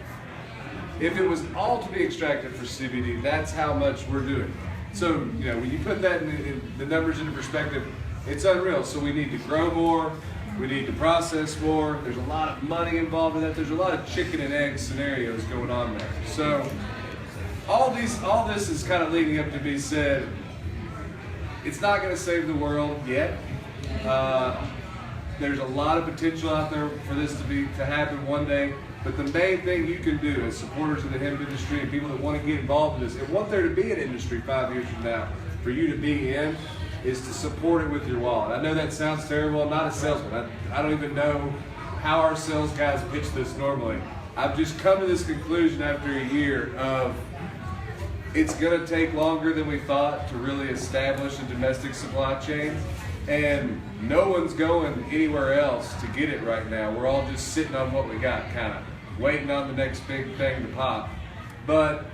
[SPEAKER 14] If it was all to be extracted for CBD, that's how much we're doing. So, when you put that in the numbers into perspective, it's unreal. So we need to grow more, we need to process more. There's a lot of money involved in that. There's a lot of chicken and egg scenarios going on there. So all this is kind of leading up to be said. It's not going to save the world yet. There's a lot of potential out there for this to happen one day. But the main thing you can do as supporters of the hemp industry and people that want to get involved in this and want there to be an industry 5 years from now for you to be in, is to support it with your wallet. I know that sounds terrible. I'm not a salesman. I don't even know how our sales guys pitch this normally. I've just come to this conclusion after a year of it's going to take longer than we thought to really establish a domestic supply chain. And no one's going anywhere else to get it right now. We're all just sitting on what we got, kind of waiting on the next big thing to pop. But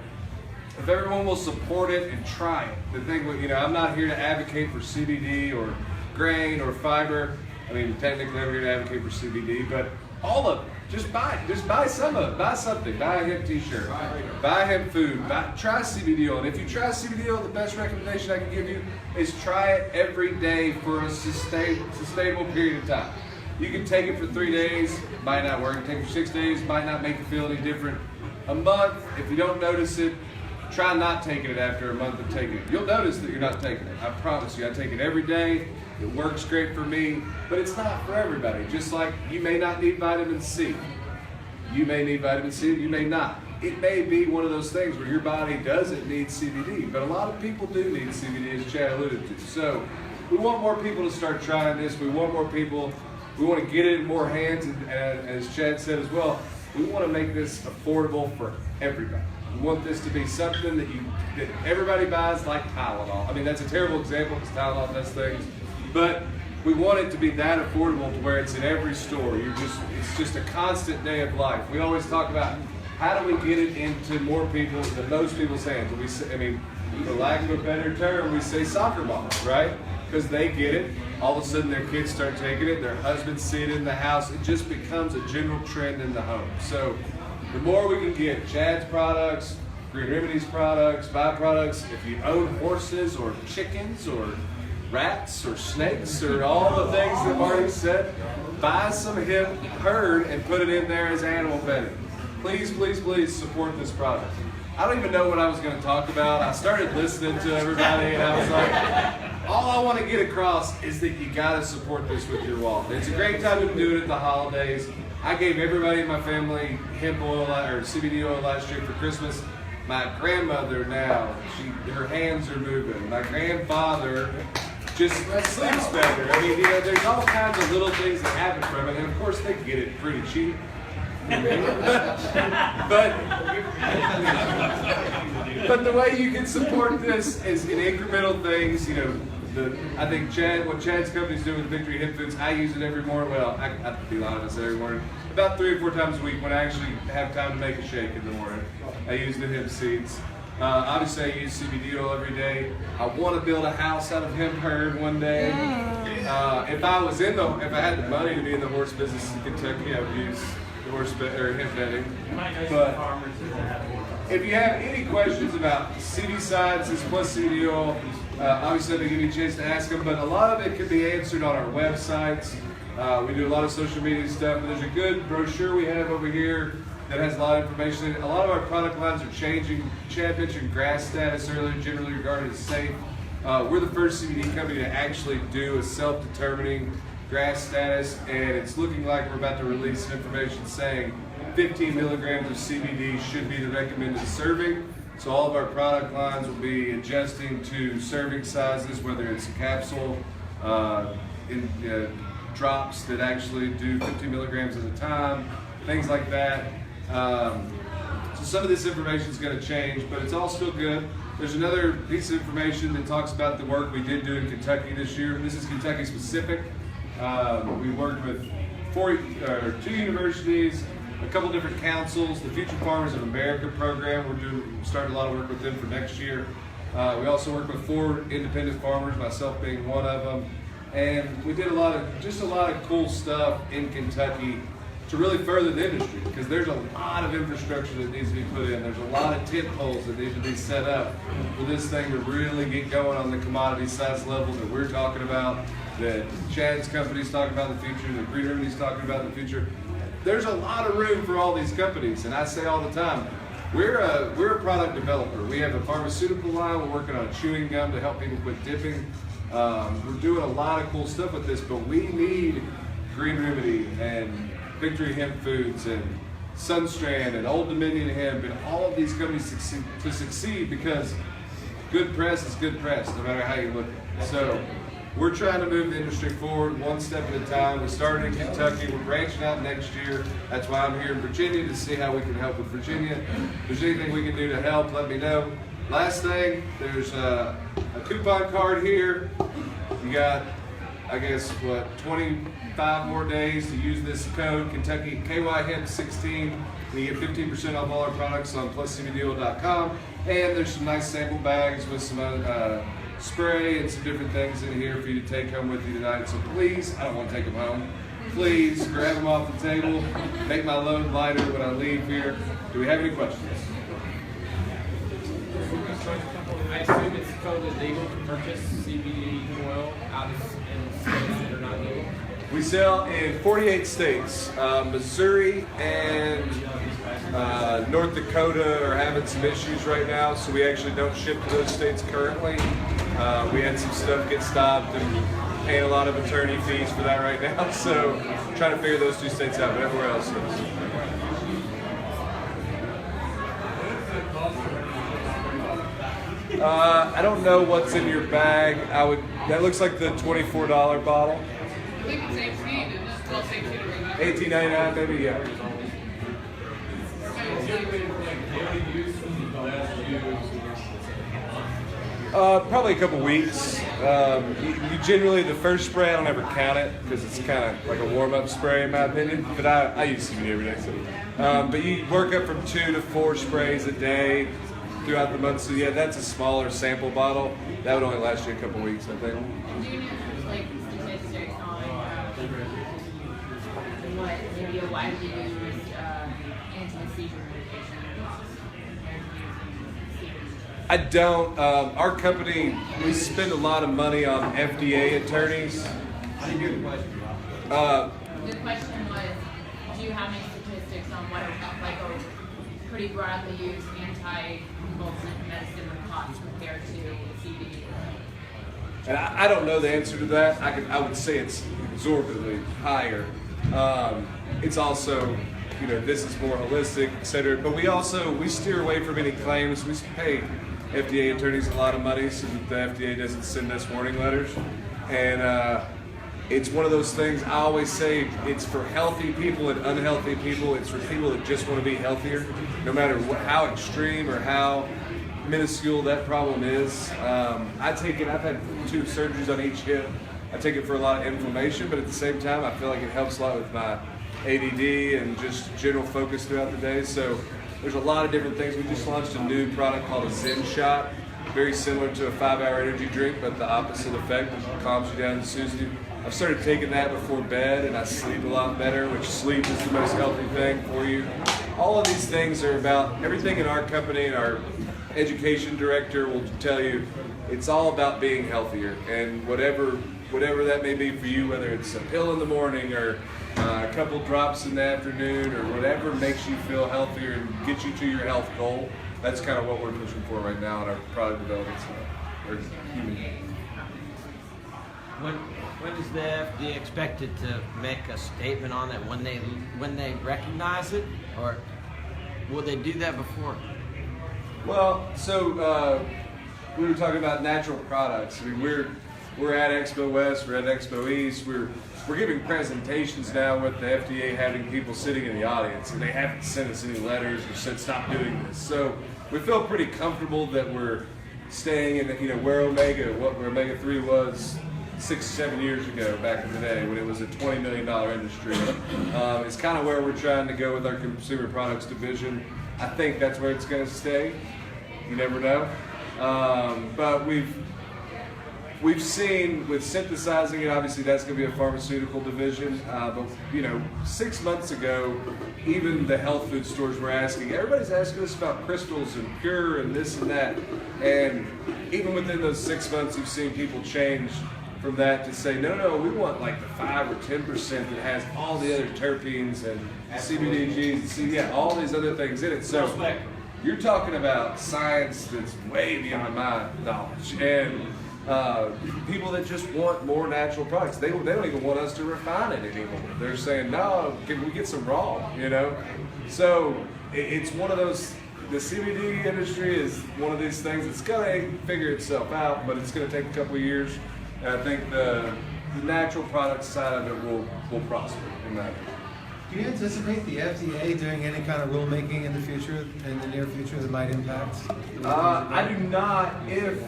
[SPEAKER 14] if everyone will support it and try it, the thing, I'm not here to advocate for CBD or grain or fiber. I mean, technically I'm here to advocate for CBD, but all of it. Just buy it. Just buy some of it. Buy something. Buy a hemp t-shirt. Buy hemp food. Try CBD oil. And if you try CBD oil, the best recommendation I can give you is try it every day for a sustainable period of time. You can take it for 3 days, might not work. You can take it for 6 days, might not make you feel any different. A month, if you don't notice it, try not taking it after a month of taking it. You'll notice that you're not taking it. I promise you. I take it every day. It works great for me, but it's not for everybody. Just like you may not need vitamin C. You may need vitamin C, you may not. It may be one of those things where your body doesn't need CBD, but a lot of people do need CBD, as Chad alluded to. So we want more people to start trying this. We want more people. We want to get it in more hands, and as Chad said as well, we want to make this affordable for everybody. We want this to be something that everybody buys, like Tylenol. I mean, that's a terrible example because Tylenol does things. But we want it to be that affordable to where it's in every store. It's just a constant day of life. We always talk about how do we get it into more people, than most people's hands. For lack of a better term, we say soccer moms, right? Because they get it. All of a sudden their kids start taking it. Their husbands see it in the house. It just becomes a general trend in the home. So the more we can get Chad's products, Green Remedies products, byproducts, if you own horses or chickens or rats or snakes or all the things that Marty said, buy some hemp herd and put it in there as animal bedding. Please, please, please support this product. I don't even know what I was going to talk about. I started listening to everybody and I was like, all I want to get across is that you got to support this with your wallet. It's a great time to do it at the holidays. I gave everybody in my family hemp oil or CBD oil last year for Christmas. My grandmother now, her hands are moving. My grandfather just sleeps better. I mean, there's all kinds of little things that happen from it, and of course they get it pretty cheap. but the way you can support this is in incremental things. I think what Chad's company's doing with Victory Hemp Foods, I use it every morning. Well, I have to be lying if I say every morning. About 3 or 4 times a week when I actually have time to make a shake in the morning. I use the hemp seeds. Obviously, I use CBD oil every day. I want to build a house out of hemp herd one day. If I had the money to be in the horse business in Kentucky, I would use hemp bedding. But if you have any questions about CD sciences plus CBD oil, obviously I'll give you a chance to ask them. But a lot of it can be answered on our websites. We do a lot of social media stuff. And there's a good brochure we have over here that has a lot of information in it. A lot of our product lines are changing. Chad mentioned grass status earlier, generally regarded as safe. We're the first CBD company to actually do a self-determining grass status, and it's looking like we're about to release some information saying 15 milligrams of CBD should be the recommended serving. So all of our product lines will be adjusting to serving sizes, whether it's a capsule, drops that actually do 50 milligrams at a time, things like that. So some of this information is going to change, but it's all still good. There's another piece of information that talks about the work we did do in Kentucky this year. This is Kentucky specific. We worked with 2 universities, a couple different councils, the Future Farmers of America program. We're starting a lot of work with them for next year. We also worked with 4 independent farmers, myself being one of them. And we did a lot of cool stuff in Kentucky to really further the industry, because there's a lot of infrastructure that needs to be put in. There's a lot of tent poles that need to be set up for this thing to really get going on the commodity size level that we're talking about, that Chad's company's talking about in the future, that Green Remedy's talking about in the future. There's a lot of room for all these companies, and I say all the time, we're a product developer. We have a pharmaceutical line. We're working on chewing gum to help people quit dipping. We're doing a lot of cool stuff with this, but we need Green Remedy and Victory Hemp Foods and Sunstrand and Old Dominion Hemp and all of these companies to succeed, because good press is good press, no matter how you look at it. So we're trying to move the industry forward one step at a time. We started in Kentucky. We're branching out next year. That's why I'm here in Virginia, to see how we can help with Virginia. If there's anything we can do to help, let me know. Last thing, there's a coupon card here. You got, I guess, 25 more days to use this code, Kentucky KYHemp16, and you get 15% off all our products on pluscbdoil.com. And there's some nice sample bags with some spray and some different things in here for you to take home with you tonight. So please, I don't want to take them home. Please grab them off the table, make my load lighter when I leave here. Do we have any questions?
[SPEAKER 8] I assume it's totally legal to purchase CBD oil out in states that are not legal?
[SPEAKER 14] We sell in 48 states. Missouri and North Dakota are having some issues right now, so we actually don't ship to those states currently. We had some stuff get stopped and paying a lot of attorney fees for that right now, so trying to figure those 2 states out, but everywhere else is. I don't know what's in your bag. That looks like the $24 bottle.
[SPEAKER 10] I think it's 18, and it's still 18.
[SPEAKER 14] $18.99 maybe, yeah. Probably a couple weeks. You generally, the first spray, I don't ever count it because it's kind of like a warm-up spray in my opinion, but I use CBD every day. So. But you work up from 2 to 4 sprays a day throughout the month. So yeah, that's a smaller sample bottle. That would only last you a couple weeks, I think.
[SPEAKER 10] Do you know, like, statistics on what maybe a widely used anti-seizure medication
[SPEAKER 14] I don't. Our company, we spend a lot of money on FDA attorneys.
[SPEAKER 8] I didn't hear the question.
[SPEAKER 10] The question was, do you have any statistics on what a pretty broadly used anti-convulsant medicine would cost compared to CBD?
[SPEAKER 14] And I don't know the answer to that. I would say it's exorbitantly higher. It's also, this is more holistic, et cetera. But we steer away from any claims. We pay FDA attorneys a lot of money so that the FDA doesn't send us warning letters. And it's one of those things, I always say, it's for healthy people and unhealthy people. It's for people that just want to be healthier, no matter how extreme or how minuscule that problem is. I take it, I've had 2 surgeries on each hip. I take it for a lot of inflammation, but at the same time, I feel like it helps a lot with my ADD and just general focus throughout the day. So There's a lot of different things. We just launched a new product called a Zen Shot, very similar to a 5-hour energy drink, but the opposite effect. It calms you down and soothes you. I've started taking that before bed, and I sleep a lot better, which sleep is the most healthy thing for you. All of these things are about, everything in our company, and our education director will tell you, it's all about being healthier. And whatever that may be for you, whether it's a pill in the morning or a couple drops in the afternoon or whatever makes you feel healthier and get you to your health goal, that's kind of what we're pushing for right now in our product development or human.
[SPEAKER 16] When is the FDA expected to make a statement on that? When they recognize it, or will they do that before?
[SPEAKER 14] Well, so we were talking about natural products. I mean, we're at Expo West, we're at Expo East, we're giving presentations now with the FDA having people sitting in the audience, and they haven't sent us any letters or said stop doing this. So we feel pretty comfortable that we're staying in where Omega-3 was 6-7 years ago back in the day when it was a $20 million industry. It's kind of where we're trying to go with our consumer products division. I think that's where it's going to stay. You never know. But we've seen with synthesizing it, obviously that's going to be a pharmaceutical division. But 6 months ago, even the health food stores were everybody's asking us about crystals and pure and this and that. And even within those 6 months, you've seen people change from that to say, no, we want like the 5 or 10% that has all the other terpenes and CBDGs, all these other things in it. So you're talking about science that's way beyond my knowledge, and people that just want more natural products. They don't even want us to refine it anymore. They're saying, no, can we get some raw, So it's one of those, the CBD industry is one of these things that's going to figure itself out, but it's going to take a couple of years. And I think the natural product side of it will prosper in that.
[SPEAKER 17] Do you anticipate the FDA doing any kind of rulemaking in the near future that might impact?
[SPEAKER 14] I do not. If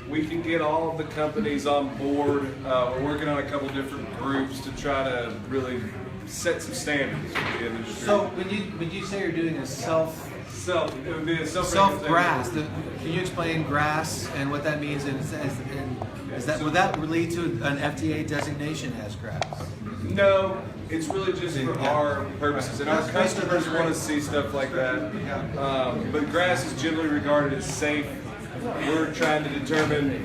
[SPEAKER 14] we can get all of the companies on board, we're working on a couple different groups to try to really set some standards for the industry.
[SPEAKER 17] So when you say you're doing a
[SPEAKER 14] it would be a
[SPEAKER 17] self-GRAS. Can you explain GRAS and what that means? Would that lead to an FDA designation as GRAS?
[SPEAKER 14] No, it's really just for our purposes, and our customers want to see stuff like that. But GRAS is generally regarded as safe. We're trying to determine.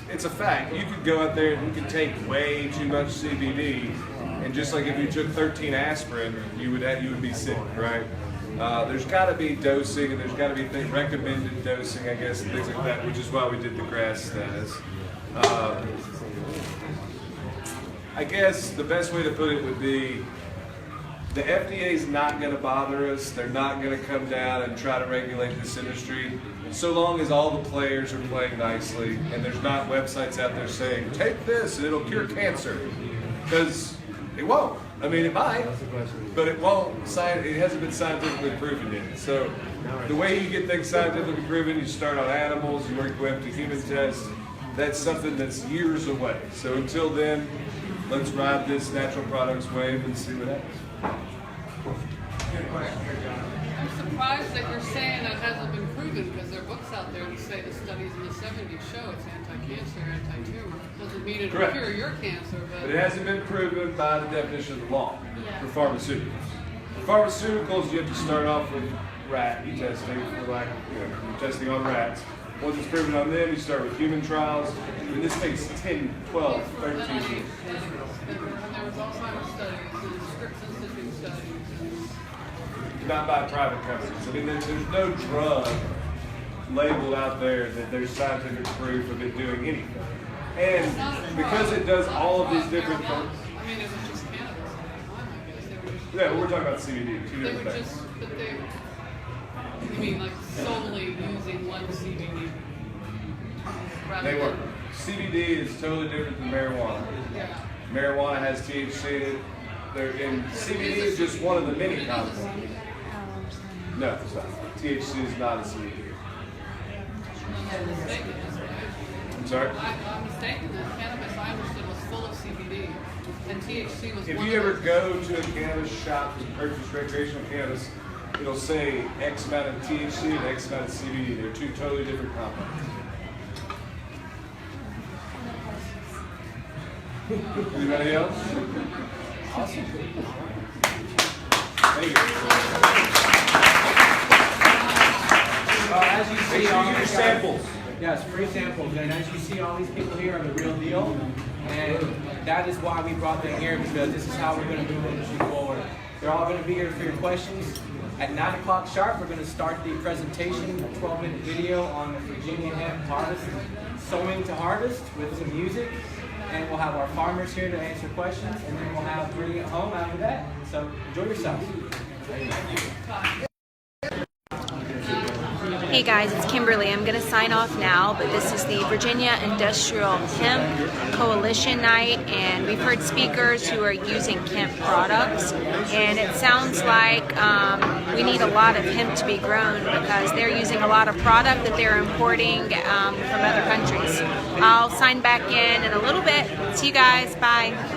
[SPEAKER 14] It's a fact. You could go out there and you could take way too much CBD, and just like if you took 13 aspirin, you would be sick, right? There's got to be dosing, and there's got to be recommended dosing, I guess, and things like that, which is why we did the GRAS status. I guess the best way to put it would be the FDA is not going to bother us. They're not going to come down and try to regulate this industry so long as all the players are playing nicely and there's not websites out there saying, take this and it'll cure cancer. Because it won't. I mean, it might, but it won't. It hasn't been scientifically proven yet. So the way you get things scientifically proven, you start on animals, you work your way up to human tests. That's something that's years away. So until then, let's ride this natural products wave and see what happens.
[SPEAKER 18] I'm surprised that you're saying that hasn't been proven, because there are books out there that say the studies in the 70s show it's anti-cancer, anti-tumor. Doesn't mean it'll cure your cancer, but
[SPEAKER 14] it hasn't been proven by the definition of the law for pharmaceuticals. For pharmaceuticals, you have to start off with rat testing, testing on rats. Once it's proven on them, you start with human trials, and this takes 10, 12, 13 years.
[SPEAKER 18] And there was Alzheimer's studies and Scripps Institute studies.
[SPEAKER 14] Not by private companies. I mean, there's no drug labeled out there that there's scientific proof of it doing anything. And because it does all of these different things.
[SPEAKER 18] I mean, it was just cannabis at the time, I guess. They were just,
[SPEAKER 14] yeah, we're talking about CBD, two different things.
[SPEAKER 18] You mean like solely using one CBD?
[SPEAKER 14] They were. CBD is totally different than marijuana.
[SPEAKER 18] Yeah.
[SPEAKER 14] Marijuana has THC in it. And CBD is just one of the many compounds. No, it's not. THC is not a CBD.
[SPEAKER 18] I'm mistaken.
[SPEAKER 14] I'm sorry?
[SPEAKER 18] I'm mistaken that cannabis, I understood, was full of CBD, and THC was
[SPEAKER 14] If
[SPEAKER 18] one
[SPEAKER 14] you
[SPEAKER 18] of
[SPEAKER 14] ever
[SPEAKER 18] those.
[SPEAKER 14] go to a cannabis shop and purchase recreational cannabis, it'll say X amount of THC and X amount of CBD. They're two totally different compounds. Anybody else?
[SPEAKER 1] Awesome.
[SPEAKER 14] Thank you.
[SPEAKER 1] As you see, all
[SPEAKER 14] your
[SPEAKER 1] these
[SPEAKER 14] samples.
[SPEAKER 1] Yes, free samples. And as you see, all these people here are the real deal. And that is why we brought them here, because this is how we're going to move the industry forward. They're all going to be here for your questions. At 9 o'clock sharp, we're going to start the presentation, a 12-minute video on the Virginia hemp harvest, sowing to harvest with some music. And we'll have our farmers here to answer questions, and then we'll have bringing it home after that. So enjoy yourselves.
[SPEAKER 11] Hey guys, it's Kimberly. I'm going to sign off now, but this is the Virginia Industrial Hemp Coalition Night, and we've heard speakers who are using hemp products, and it sounds like we need a lot of hemp to be grown because they're using a lot of product that they're importing from other countries. I'll sign back in a little bit. See you guys. Bye.